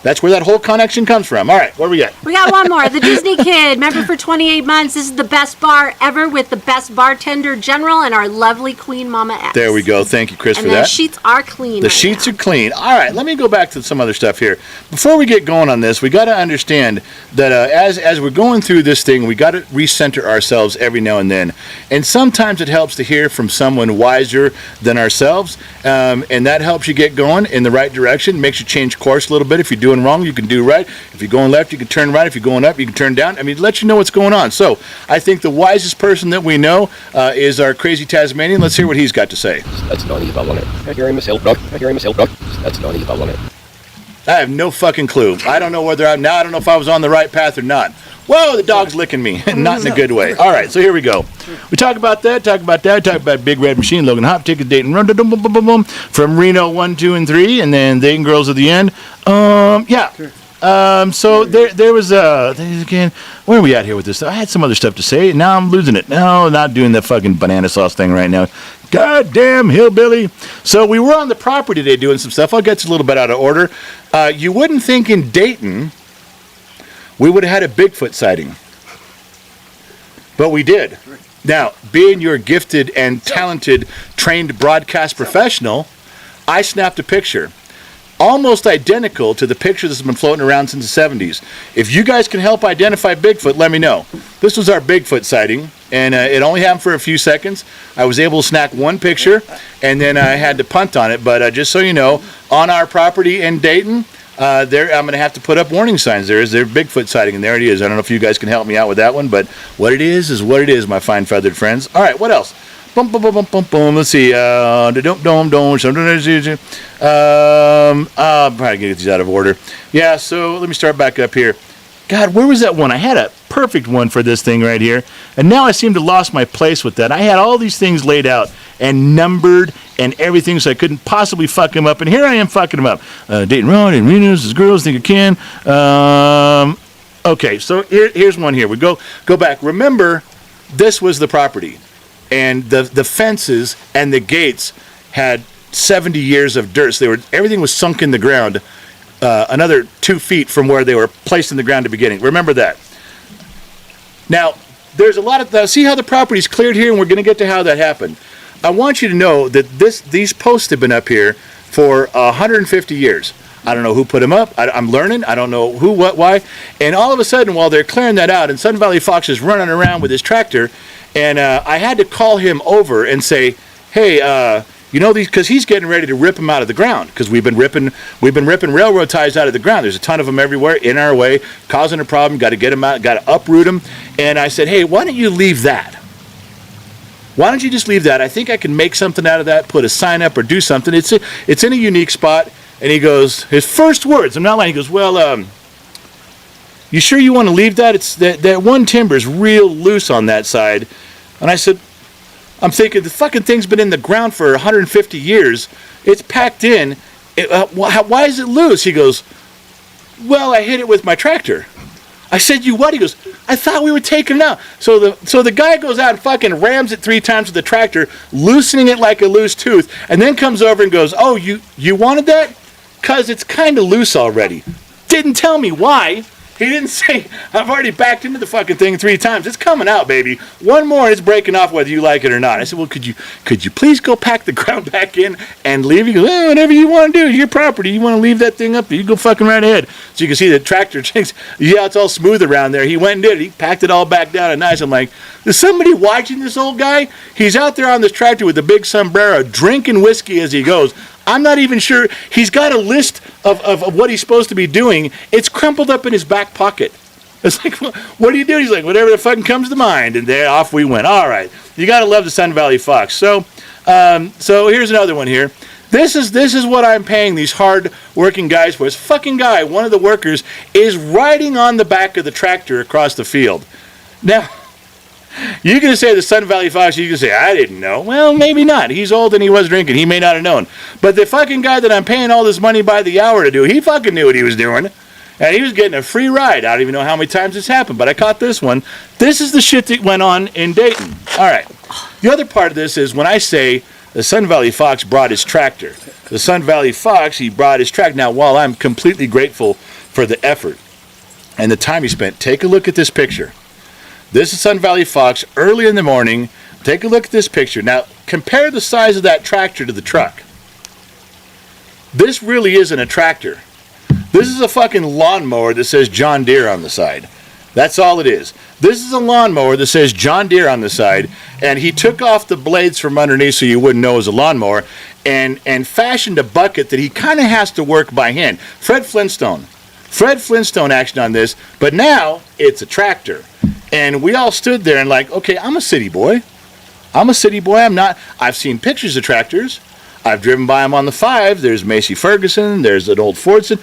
That's where that whole connection comes from. All right, what do we got? We got one more. The Disney Kid, member for 28 months. This is the best bar ever with the best bartender general and our lovely Queen Mama X. There we go. Thank you, Chris, And for the that. sheets are clean. The sheets are clean. All right, let me go back to some other stuff here. Before we get going on this, we got to understand that as we're going through this thing, we got to recenter ourselves every now and then. And sometimes it helps to hear from someone wiser than ourselves, and that helps you get going in the right direction, makes you change course a little bit. If you're doing wrong, you can do right. If you're going left, you can turn right. If you're going up, you can turn down. I mean, let you know what's going on. So I think the wisest person that we know is our crazy Tasmanian. Let's hear what he's got to say. That's Donnie Ballon. I hear him myself, Doc. I hear him myself, Doc. That's Donnie Ballon. I have no fucking clue. I don't know whether I don't know if I was on the right path or not. Whoa, the dog's licking me. Not in a good way. All right, so here we go. We talk about talk about Big Red Machine, Logan Hop, Ticket, Dayton, Run, boom, boom, boom, boom, from Reno 1, 2, and 3, and then Dayton Girls at the end. So there was again. Where are we at here with this? I had some other stuff to say. Now I'm losing it. No, not doing the fucking banana sauce thing right now. Goddamn hillbilly. So we were on the property today doing some stuff. I'll get you a little bit out of order. You wouldn't think in Dayton we would have had a Bigfoot sighting, but we did. Now, being your gifted and talented, trained broadcast professional, I snapped a picture almost identical to the picture that's been floating around since the 70s. If you guys can help identify Bigfoot, let me know. This was our Bigfoot sighting, and it only happened for a few seconds. I was able to snap one picture, and then I had to punt on it. But just so you know, on our property in Dayton, there I'm going to have to put up warning signs. There is their Bigfoot sighting, and there it is. I don't know if you guys can help me out with that one, but what it is what it is, my fine feathered friends. All right, what else? Boom, boom, boom, boom, boom, boom. Let's see. I'm probably gonna get these out of order. Yeah, so let me start back up here. God, where was that one? I had a perfect one for this thing right here, and now I seem to lost my place with that. I had all these things laid out and numbered and everything, so I couldn't possibly fuck them up, and here I am fucking them up. Dayton Road and Renos, as girls think I can. Okay, so here's one here. We go back. Remember, this was the property, and the fences and the gates had 70 years of dirt. So everything was sunk in the ground. Another 2 feet from where they were placed in the ground at the beginning. Remember that. Now, there's a lot of... see how the property's cleared here, and we're going to get to how that happened. I want you to know that these posts have been up here for 150 years. I don't know who put them up. I'm learning. I don't know who, what, why. And all of a sudden, while they're clearing that out, and Sun Valley Fox is running around with his tractor, and I had to call him over and say, hey, you know these, because he's getting ready to rip them out of the ground, because we've been ripping railroad ties out of the ground. There's a ton of them everywhere in our way, causing a problem. Got to get them out, got to uproot them. And I said, hey, why don't you leave that? Why don't you just leave that? I think I can make something out of that, put a sign up or do something. It's in a unique spot. And he goes, his first words, I'm not lying, he goes, well, you sure you want to leave that? It's that one timber is real loose on that side. And I said, I'm thinking, the fucking thing's been in the ground for 150 years. It's packed in. Why is it loose? He goes, well, I hit it with my tractor. I said, you what? He goes, I thought we were taking it out. So the guy goes out and fucking rams it 3 times with the tractor, loosening it like a loose tooth, and then comes over and goes, oh, you wanted that? Because it's kind of loose already. Didn't tell me why. He didn't say, I've already backed into the fucking thing 3 times. It's coming out, baby. One more and it's breaking off whether you like it or not. I said, well, could you please go pack the ground back in and leave? He goes, whatever you want to do. It's your property. You want to leave that thing up there, you go fucking right ahead. So you can see the tractor things. Yeah, it's all smooth around there. He went and did it. He packed it all back down and nice. I'm like, is somebody watching this old guy? He's out there on this tractor with a big sombrero, drinking whiskey as he goes. I'm not even sure. He's got a list of what he's supposed to be doing. It's crumpled up in his back pocket. It's like, what do you do? He's like, whatever the fucking comes to mind. And there, off we went. All right. You got to love the Sun Valley Fox. So here's another one here. This is what I'm paying these hard-working guys for. This fucking guy, one of the workers, is riding on the back of the tractor across the field. Now, you can say the Sun Valley Fox, you can say, I didn't know. Well, maybe not. He's old and he was drinking. He may not have known. But the fucking guy that I'm paying all this money by the hour to do, he fucking knew what he was doing. And he was getting a free ride. I don't even know how many times this happened, but I caught this one. This is the shit that went on in Dayton. All right. The other part of this is when I say the Sun Valley Fox brought his tractor. The Sun Valley Fox, he brought his tractor. Now, while I'm completely grateful for the effort and the time he spent, take a look at this picture. This is Sun Valley Fox early in the morning. Take a look at this picture. Now, compare the size of that tractor to the truck. This really isn't a tractor. This is a fucking lawnmower that says John Deere on the side. That's all it is. This is a lawnmower that says John Deere on the side, and he took off the blades from underneath so you wouldn't know it was a lawnmower, and fashioned a bucket that he kind of has to work by hand. Fred Flintstone action on this, but now it's a tractor. And we all stood there and like, okay, I'm a city boy. I've seen pictures of tractors. I've driven by them on the 5. There's Macy Ferguson. There's an old Fordson.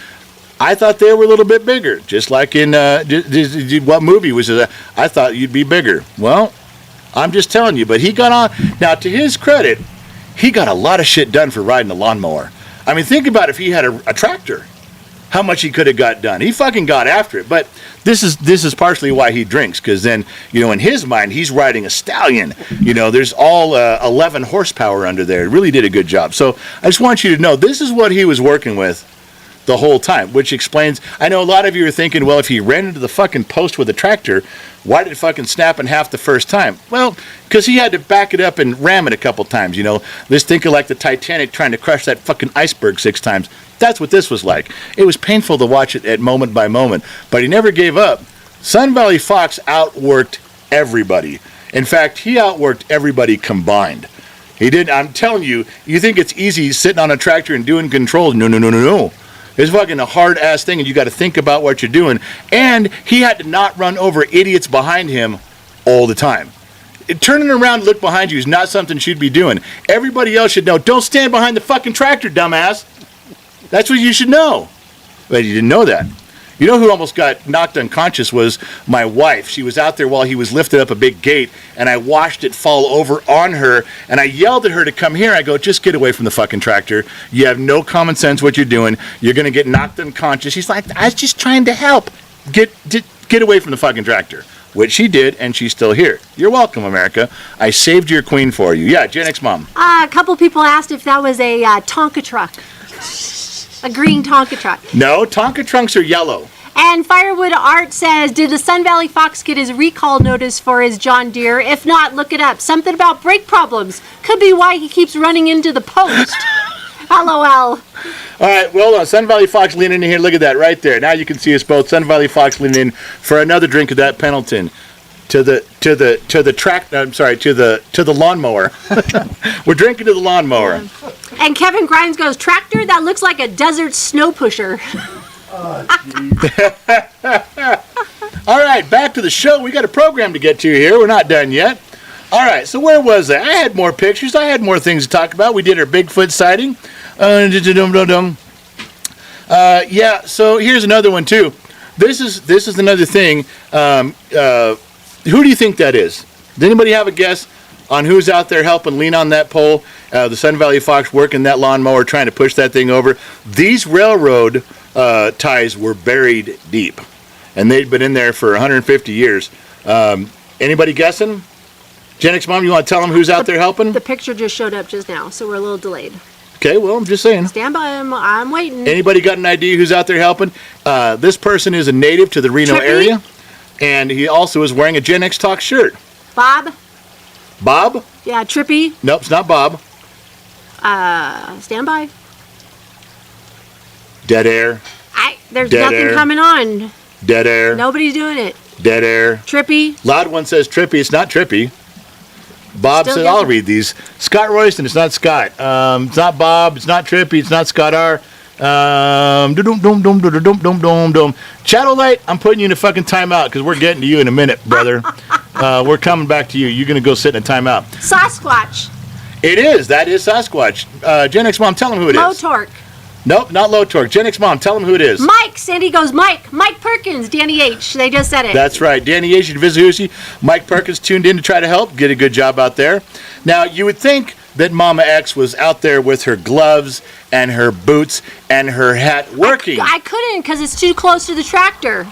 I thought they were a little bit bigger, just like in, what movie was it? I thought you'd be bigger. Well, I'm just telling you, but he got on. Now, to his credit, he got a lot of shit done for riding a lawnmower. I mean, think about if he had a tractor, how much he could have got done. He fucking got after it. But this is partially why he drinks, because then, in his mind, he's riding a stallion. There's all 11 horsepower under there. It really did a good job. So I just want you to know, this is what he was working with the whole time, which explains, I know a lot of you are thinking, well, if he ran into the fucking post with a tractor, why did it fucking snap in half the first time? Well, because he had to back it up and ram it a couple times, This thinking like the Titanic trying to crush that fucking iceberg 6 times. That's what this was like. It was painful to watch it at moment by moment, but he never gave up. Sun Valley Fox outworked everybody. In fact, he outworked everybody combined. He did. I'm telling you, you think it's easy sitting on a tractor and doing controls. No. It's fucking a hard ass thing, and you got to think about what you're doing. And he had to not run over idiots behind him all the time. Turning around to look behind you is not something she'd be doing. Everybody else should know, don't stand behind the fucking tractor, dumbass. That's what you should know. But you didn't know that. You know who almost got knocked unconscious was my wife. She was out there while he was lifting up a big gate, and I watched it fall over on her, and I yelled at her to come here. I go, just get away from the fucking tractor. You have no common sense what you're doing. You're going to get knocked unconscious. She's like, I was just trying to help. Get away from the fucking tractor. Which she did, and she's still here. You're welcome, America. I saved your queen for you. Yeah, Gen X mom. A couple people asked if that was a Tonka truck. A green Tonka truck. No, Tonka trunks are yellow. And Firewood Art says, did the Sun Valley Fox get his recall notice for his John Deere? If not, look it up. Something about brake problems. Could be why he keeps running into the post. LOL. All right, well, Sun Valley Fox leaning in here. Look at that right there. Now you can see us both. Sun Valley Fox leaning in for another drink of that Pendleton. To the lawnmower. We're drinking to the lawnmower. And Kevin Grimes goes, tractor? That looks like a desert snow pusher. All right, back to the show. We got a program to get to here. We're not done yet. All right, so where was I? I had more pictures. I had more things to talk about. We did our Bigfoot sighting. Yeah, so here's another one, too. This is another thing. Who do you think that is? Does anybody have a guess on who's out there helping lean on that pole? The Sun Valley Fox working that lawnmower, trying to push that thing over. These railroad ties were buried deep, and they'd been in there for 150 years. Anybody guessing? Gen X Mom, you want to tell them who's out there helping? The picture just showed up just now, so we're a little delayed. Okay, well, I'm just saying. Stand by, I'm waiting. Anybody got an idea who's out there helping? This person is a native to the Reno Trippy? area, and he also is wearing a Gen X Talk shirt. Bob? Bob? Yeah, Trippy. Nope, it's not Bob. Stand by. Dead air. There's Dead nothing air. coming on. Dead air. Nobody's doing it. Dead air. Trippy. Loud one says Trippy. It's not Trippy. Bob Still said, I'll guessing. read these. Scott Royston. It's not Scott. It's not Bob. It's not Trippy. It's not Scott R. Chatolite, I'm putting you in a fucking timeout because we're getting to you in a minute, brother. We're coming back to you. You're going to go sit in a timeout. Sasquatch. It is. That is Sasquatch. Gen X Mom, tell him who it Low is. torque. Nope, not Low Torque. Gen X Mom, tell him who it is. Mike. Sandy goes, Mike. Mike Perkins. Danny H. They just said it. That's right. Danny Asian Vizahusi. Mike Perkins tuned in to try to help. Get a good job out there. Now, you would think that Mama X was out there with her gloves and her boots and her hat working. I couldn't because it's too close to the tractor.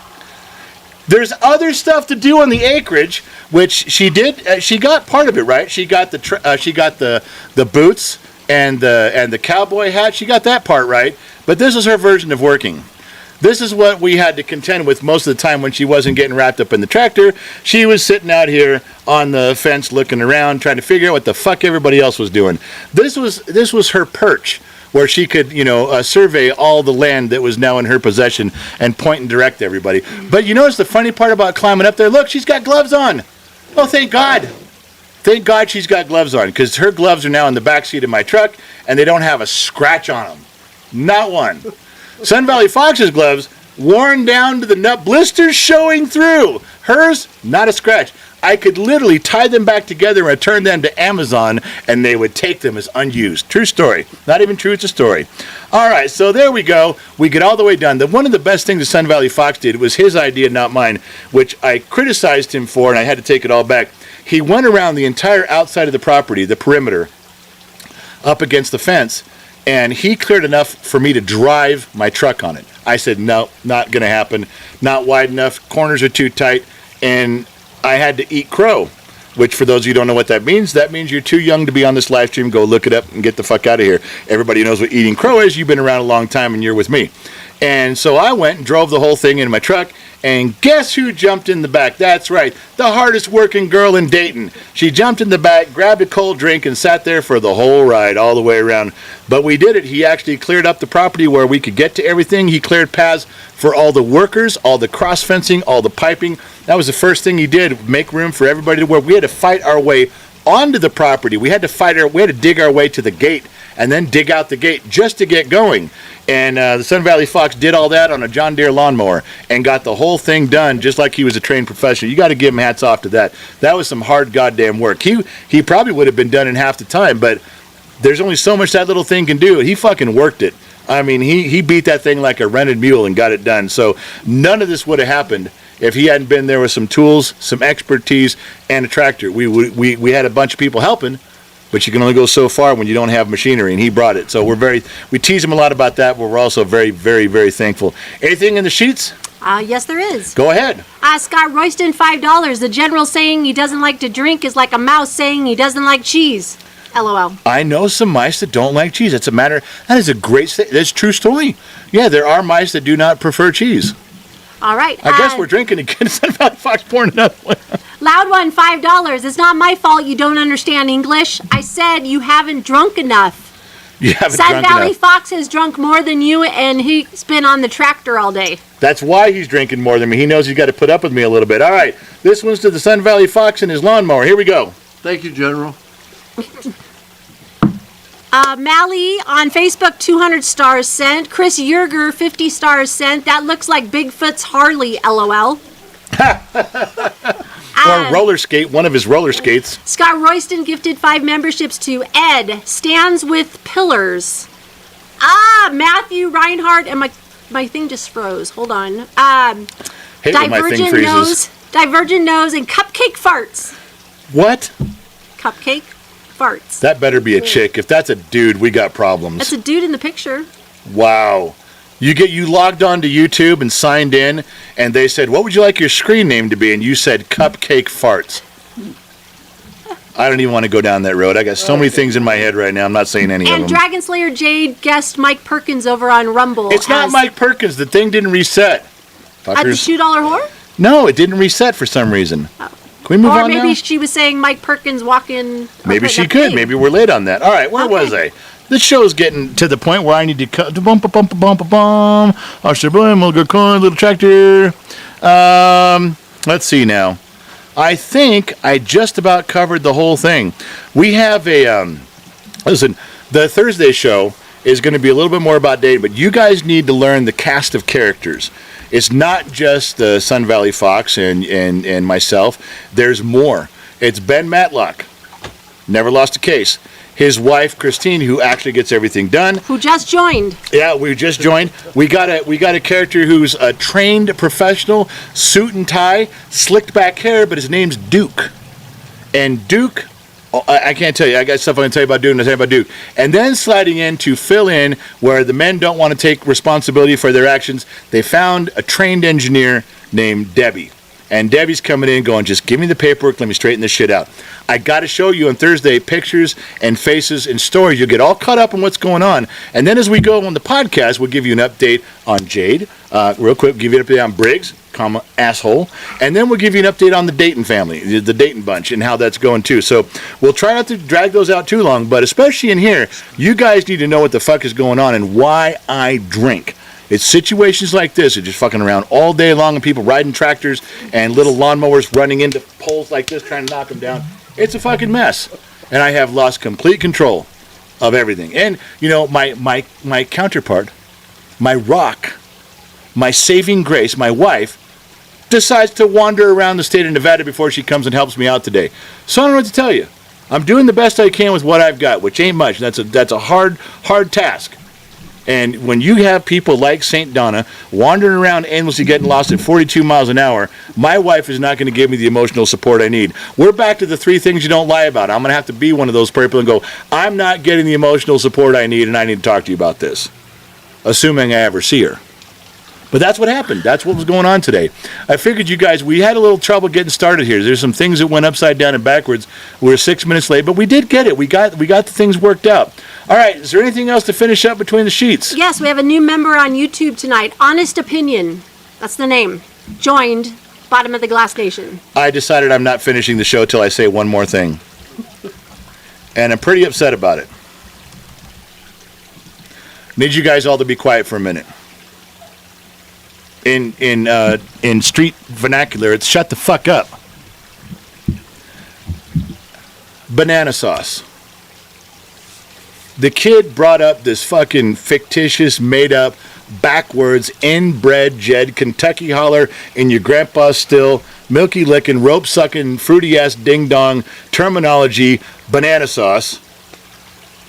There's other stuff to do on the acreage, which she did. She got part of it right. She got the boots and the cowboy hat. She got that part right. But this is her version of working. This is what we had to contend with most of the time when she wasn't getting wrapped up in the tractor. She was sitting out here on the fence looking around, trying to figure out what the fuck everybody else was doing. This was her perch, where she could, survey all the land that was now in her possession and point and direct everybody. But you notice the funny part about climbing up there? Look, she's got gloves on. Oh, thank God. Thank God she's got gloves on, because her gloves are now in the back seat of my truck, and they don't have a scratch on them. Not one. Sun Valley Fox's gloves, worn down to the nut, blisters showing through. Hers, not a scratch. I could literally tie them back together and return them to Amazon, and they would take them as unused. True story. Not even true, it's a story. All right, so there we go. We get all the way done. One of the best things the Sun Valley Fox did was his idea, not mine, which I criticized him for, and I had to take it all back. He went around the entire outside of the property, the perimeter, up against the fence, and he cleared enough for me to drive my truck on it. I said, no, not going to happen. Not wide enough. Corners are too tight. And I had to eat crow, which for those of you who don't know what that means you're too young to be on this live stream. Go look it up and get the fuck out of here. Everybody knows what eating crow is. You've been around a long time and you're with me. And so I went and drove the whole thing in my truck. And guess who jumped in the back? That's right, the hardest working girl in Dayton. She jumped in the back, grabbed a cold drink, and sat there for the whole ride, all the way around. But we did it. He actually cleared up the property where we could get to everything. He cleared paths for all the workers, all the cross fencing, all the piping. That was the first thing he did, make room for everybody to work. We had to fight our way onto the property. We had to dig our way to the gate and then dig out the gate just to get going. And the Sun Valley Fox did all that on a John Deere lawnmower and got the whole thing done just like he was a trained professional. You got to give him hats off to that. That was some hard goddamn work. He probably would have been done in half the time, but there's only so much that little thing can do. He fucking worked it. I mean, he beat that thing like a rented mule and got it done. So none of this would have happened if he hadn't been there with some tools, some expertise, and a tractor. We had a bunch of people helping, but you can only go so far when you don't have machinery, and he brought it. So we tease him a lot about that, but we're also very, very, very thankful. Anything in the sheets? Yes, there is. Go ahead. Scott Royston, $5. The general saying he doesn't like to drink is like a mouse saying he doesn't like cheese. LOL. I know some mice that don't like cheese. That is a great, that's a true story. Yeah, there are mice that do not prefer cheese. All right. I guess we're drinking again. Sun Valley Fox pouring another one. Loud one, $5. It's not my fault you don't understand English. I said you haven't drunk enough. You haven't Sun drunk Valley enough. Fox has drunk more than you, and he's been on the tractor all day. That's why he's drinking more than me. He knows he's got to put up with me a little bit. All right, this one's to the Sun Valley Fox and his lawnmower. Here we go. Thank you, General. Mally on Facebook, 200 stars sent. Chris Yerger, 50 stars sent. That looks like Bigfoot's Harley, LOL. Or roller skate, one of his roller skates. Scott Royston gifted 5 memberships to Ed. Stands with Pillars. Matthew Reinhardt, and my thing just froze. Hold on. Hate when my thing freezes. Divergent Nose, and Cupcake Farts. What? Cupcake Farts. That better be a chick. If that's a dude, we got problems. That's a dude in the picture. Wow. You logged on to YouTube and signed in, and they said, what would you like your screen name to be? And you said Cupcake Farts. I don't even want to go down that road. I got so many things in my head right now. I'm not saying any of And them. Dragon Slayer Jade guest Mike Perkins over on Rumble. It's not as- Mike Perkins. The thing didn't reset. At the Fuckers. $2 whore? No, it didn't reset for some reason. Oh. Can we move Or on maybe now? she was saying Mike Perkins walking. Maybe she could. Maybe we're late on that. All right, where was I? This show's getting to the point where I need to cut. Bum bum bum bum bum bum. Little coin, little tractor. Let's see now. I think I just about covered the whole thing. We have a listen. The Thursday show is going to be a little bit more about dating, but you guys need to learn the cast of characters. It's not just the Sun Valley Fox and myself. There's more. It's Ben Matlock. Never lost a case. His wife, Christine, who actually gets everything done. Who just joined. Yeah, we just joined. We got a character who's a trained professional, suit and tie, slicked back hair, but his name's Duke. And Duke, I can't tell you. I got stuff I can tell you about Duke and I tell you about Duke. And then sliding in to fill in where the men don't want to take responsibility for their actions, they found a trained engineer named Debbie. And Debbie's coming in going, just give me the paperwork, let me straighten this shit out. I got to show you on Thursday pictures and faces and stories. You'll get all caught up on what's going on. And then as we go on the podcast, we'll give you an update on Jade. Real quick, we'll give you an update on Briggs, asshole. And then we'll give you an update on the Dayton family, the Dayton bunch, and how that's going too. So we'll try not to drag those out too long, but especially in here, you guys need to know what the fuck is going on and why I drink. It's situations like this, you're just fucking around all day long and people riding tractors and little lawnmowers running into poles like this trying to knock them down. It's a fucking mess. And I have lost complete control of everything. And, you know, my counterpart, my rock, my saving grace, my wife, decides to wander around the state of Nevada before she comes and helps me out today. So I don't know what to tell you. I'm doing the best I can with what I've got, which ain't much. That's a hard task. And when you have people like St. Donna wandering around aimlessly getting lost at 42 miles an hour, my wife is not going to give me the emotional support I need. We're back to the 3 things you don't lie about. I'm going to have to be one of those people and go, I'm not getting the emotional support I need, and I need to talk to you about this. Assuming I ever see her. But that's what happened. That's what was going on today. I figured you guys, we had a little trouble getting started here. There's some things that went upside down and backwards. We were 6 minutes late, but we did get it. We got the things worked out. All right, is there anything else to finish up between the sheets? Yes, we have a new member on YouTube tonight. Honest Opinion. That's the name. Joined Bottom of the Glass Nation. I decided I'm not finishing the show till I say one more thing. And I'm pretty upset about it. Need you guys all to be quiet for a minute. In street vernacular, it's shut the fuck up. banana sauce. The kid brought up this fucking fictitious, made-up, backwards, inbred, Jed, Kentucky holler in your grandpa's still, milky licking, rope sucking, fruity ass ding dong terminology, banana sauce,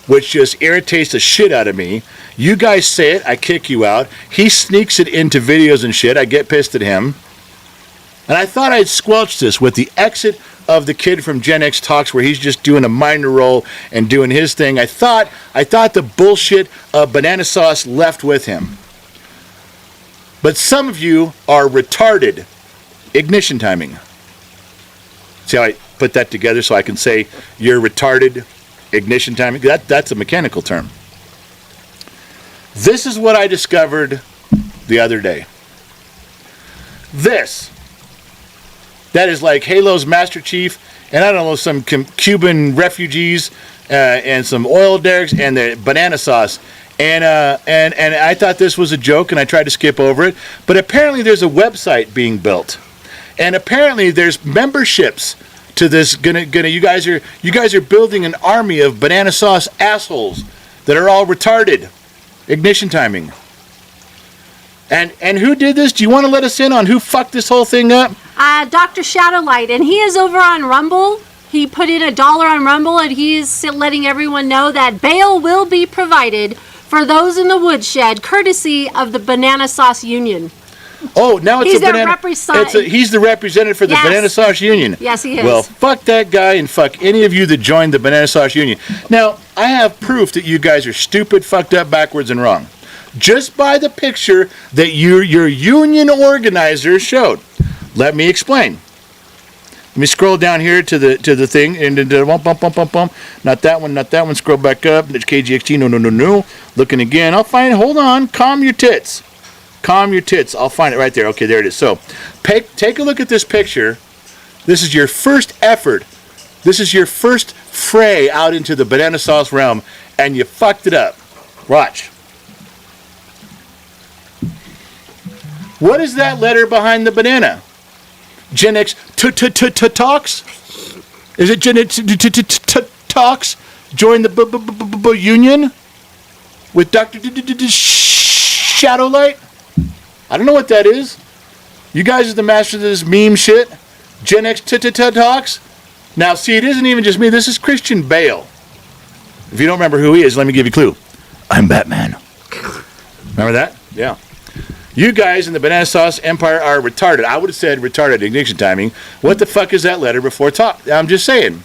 which just irritates the shit out of me. You guys say it, I kick you out. He sneaks it into videos and shit, I get pissed at him. And I thought I'd squelch this with the exit of the kid from Gen X Talks, where he's just doing a minor role and doing his thing. I thought the bullshit of banana sauce left with him. But some of you are retarded. Ignition timing. See how I put that together so I can say you're retarded? Ignition timing. That's a mechanical term. This is what I discovered the other day. That is like Halo's Master Chief, and I don't know, some Cuban refugees, and some oil derricks, and the banana sauce. And I thought this was a joke, and I tried to skip over it. But apparently there's a website being built. And apparently there's memberships to this. You guys are building an army of banana sauce assholes that are all retarded. Ignition timing. And who did this? Do you want to let us in on who fucked this whole thing up? Dr. Shadowlight, and he is over on Rumble. He put in $1 on Rumble, and he is letting everyone know that bail will be provided for those in the woodshed, courtesy of the Banana Sauce Union. Oh, now it's He's a banana. He's the representative for the Yes. Banana Sauce Union. Yes, he is. Well, fuck that guy and fuck any of you that joined the Banana Sauce Union. Now, I have proof that you guys are stupid, fucked up, backwards, and wrong. Just by the picture that your union organizer showed. Let me explain. Let me scroll down here to the thing and bump. Not that one. Scroll back up. It's KGXT. No. Looking again. I'll find it. Hold on. Calm your tits. I'll find it right there. Okay, there it is. So, take a look at this picture. This is your first effort. This is your first fray out into the banana sauce realm, and you fucked it up. Watch. What is that letter behind the banana? Gen X talks? Is it Gen X talks? Join the union with Dr. Shadowlight? I don't know what that is. You guys are the masters of this meme shit. Gen X talks? Now, see, it isn't even just me. This is Christian Bale. If you don't remember who he is, let me give you a clue. I'm Batman. Remember that? Yeah. You guys in the Banana Sauce Empire are retarded. I would have said retarded ignition timing. What the fuck is that letter before talk? I'm just saying.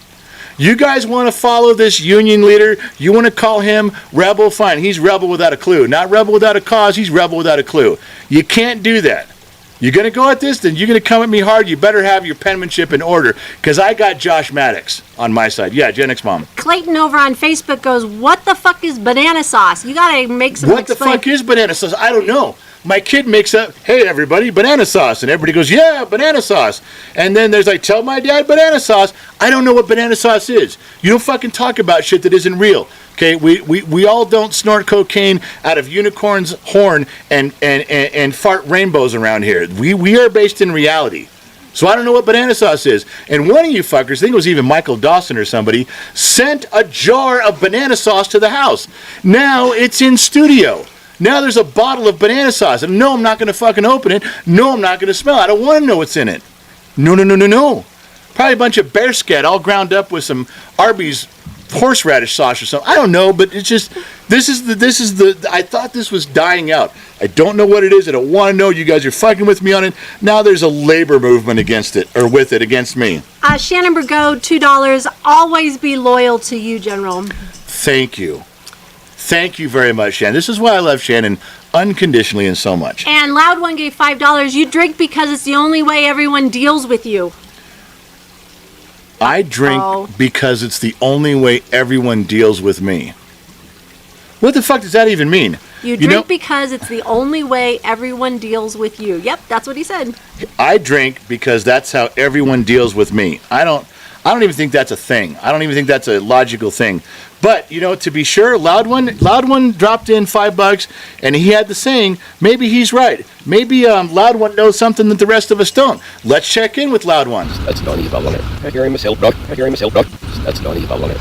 You guys want to follow this union leader? You want to call him rebel? Fine. He's rebel without a clue. Not rebel without a cause. He's rebel without a clue. You can't do that. You're going to go at this, then you're going to come at me hard. You better have your penmanship in order, because I got Josh Maddox on my side. Yeah, Gen X Mom. Clayton over on Facebook goes, what the fuck is banana sauce? You gotta make some What the fuck is banana sauce? I don't know. My kid makes up, hey everybody, banana sauce. And everybody goes, yeah, banana sauce. And then there's like, tell my dad banana sauce. I don't know what banana sauce is. You don't fucking talk about shit that isn't real. Okay, we all don't snort cocaine out of unicorn's horn and fart rainbows around here. We are based in reality. So I don't know what banana sauce is. And one of you fuckers, I think it was even Michael Dawson or somebody, sent a jar of banana sauce to the house. Now it's in studio. Now there's a bottle of banana sauce. And no, I'm not going to fucking open it. No, I'm not going to smell it. I don't want to know what's in it. No. Probably a bunch of bear scat all ground up with some Arby's horseradish sauce or something. I don't know, but it's just, this is the, I thought this was dying out. I don't know what it is. I don't want to know. You guys are fucking with me on it. Now there's a labor movement against it, or with it, against me. Shannon Burgo, $2. Always be loyal to you, General. Thank you. Thank you very much, Shannon. This is why I love Shannon unconditionally and so much. And Loud One gave $5. You drink because it's the only way everyone deals with you. I drink because it's the only way everyone deals with me. What the fuck does that even mean? You drink because it's the only way everyone deals with you. Yep, that's what he said. I drink because that's how everyone deals with me. I don't even think that's a thing. I don't even think that's a logical thing. But, you know, to be sure, Loud One dropped in $5, and he had the saying, maybe he's right. Maybe Loud One knows something that the rest of us don't. Let's check in with Loud One. That's not evil on it. I hear him myself, dog. I hear him myself, dog. That's not evil on it.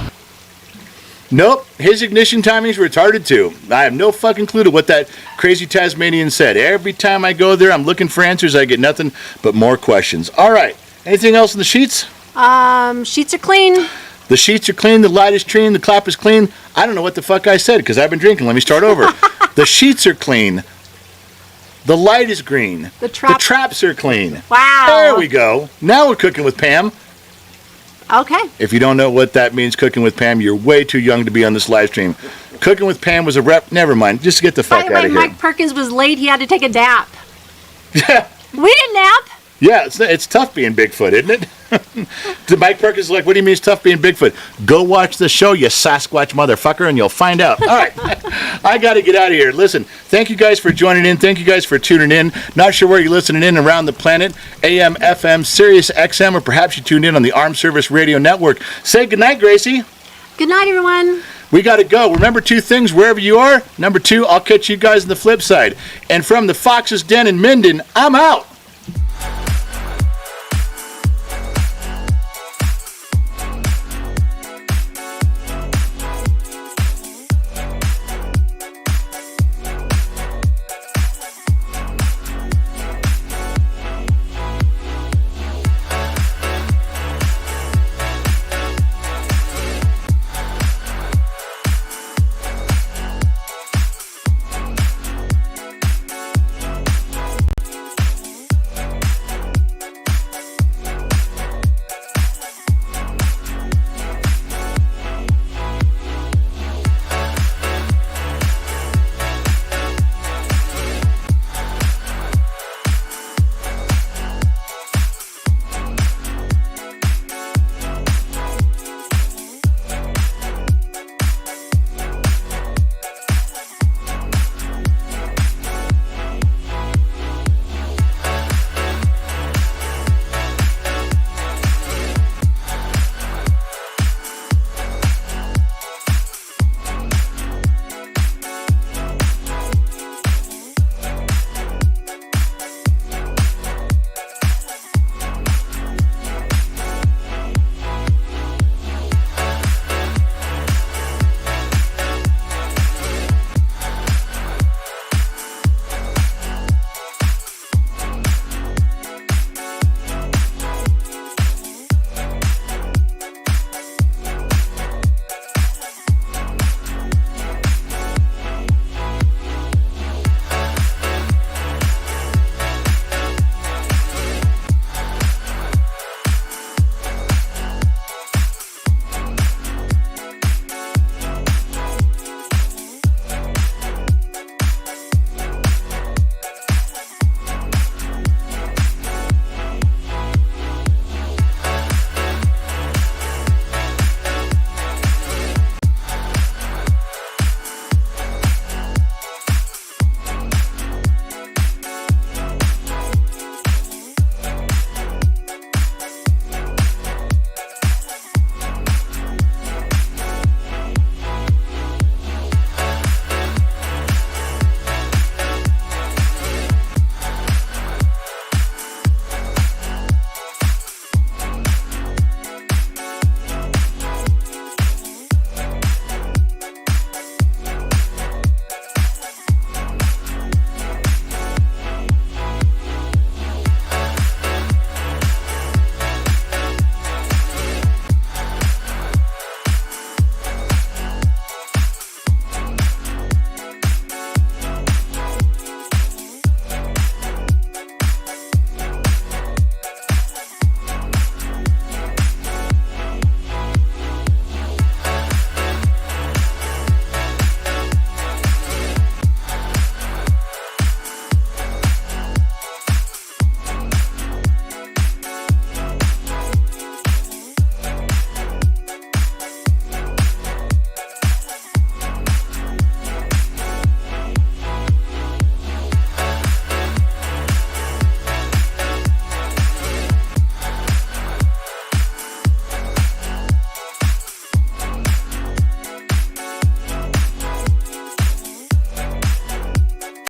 Nope, his ignition timing's retarded too. I have no fucking clue to what that crazy Tasmanian said. Every time I go there, I'm looking for answers. I get nothing but more questions. All right, anything else in the sheets? Sheets are clean. The sheets are clean, the light is clean, the clap is clean. I don't know what the fuck I said because I've been drinking. Let me start over. The sheets are clean. The light is green. The traps are clean. Wow. There we go. Now we're cooking with Pam. Okay. If you don't know what that means, cooking with Pam, you're way too young to be on this live stream. Cooking with Pam was a rep. Never mind. Just get the By fuck the out way, of here. Mike Perkins was late. He had to take a nap. Yeah. We didn't nap. Yeah, it's tough being Bigfoot, isn't it? To Mike Perkins is like, what do you mean it's tough being Bigfoot? Go watch the show, you Sasquatch motherfucker, and you'll find out. All right, I got to get out of here. Listen, thank you guys for joining in. Thank you guys for tuning in. Not sure where you're listening in around the planet, AM, FM, Sirius XM, or perhaps you tuned in on the Armed Service Radio Network. Say goodnight, Gracie. Good night, everyone. We got to go. Remember two things wherever you are. Number two, I'll catch you guys on the flip side. And from the Fox's Den in Minden, I'm out.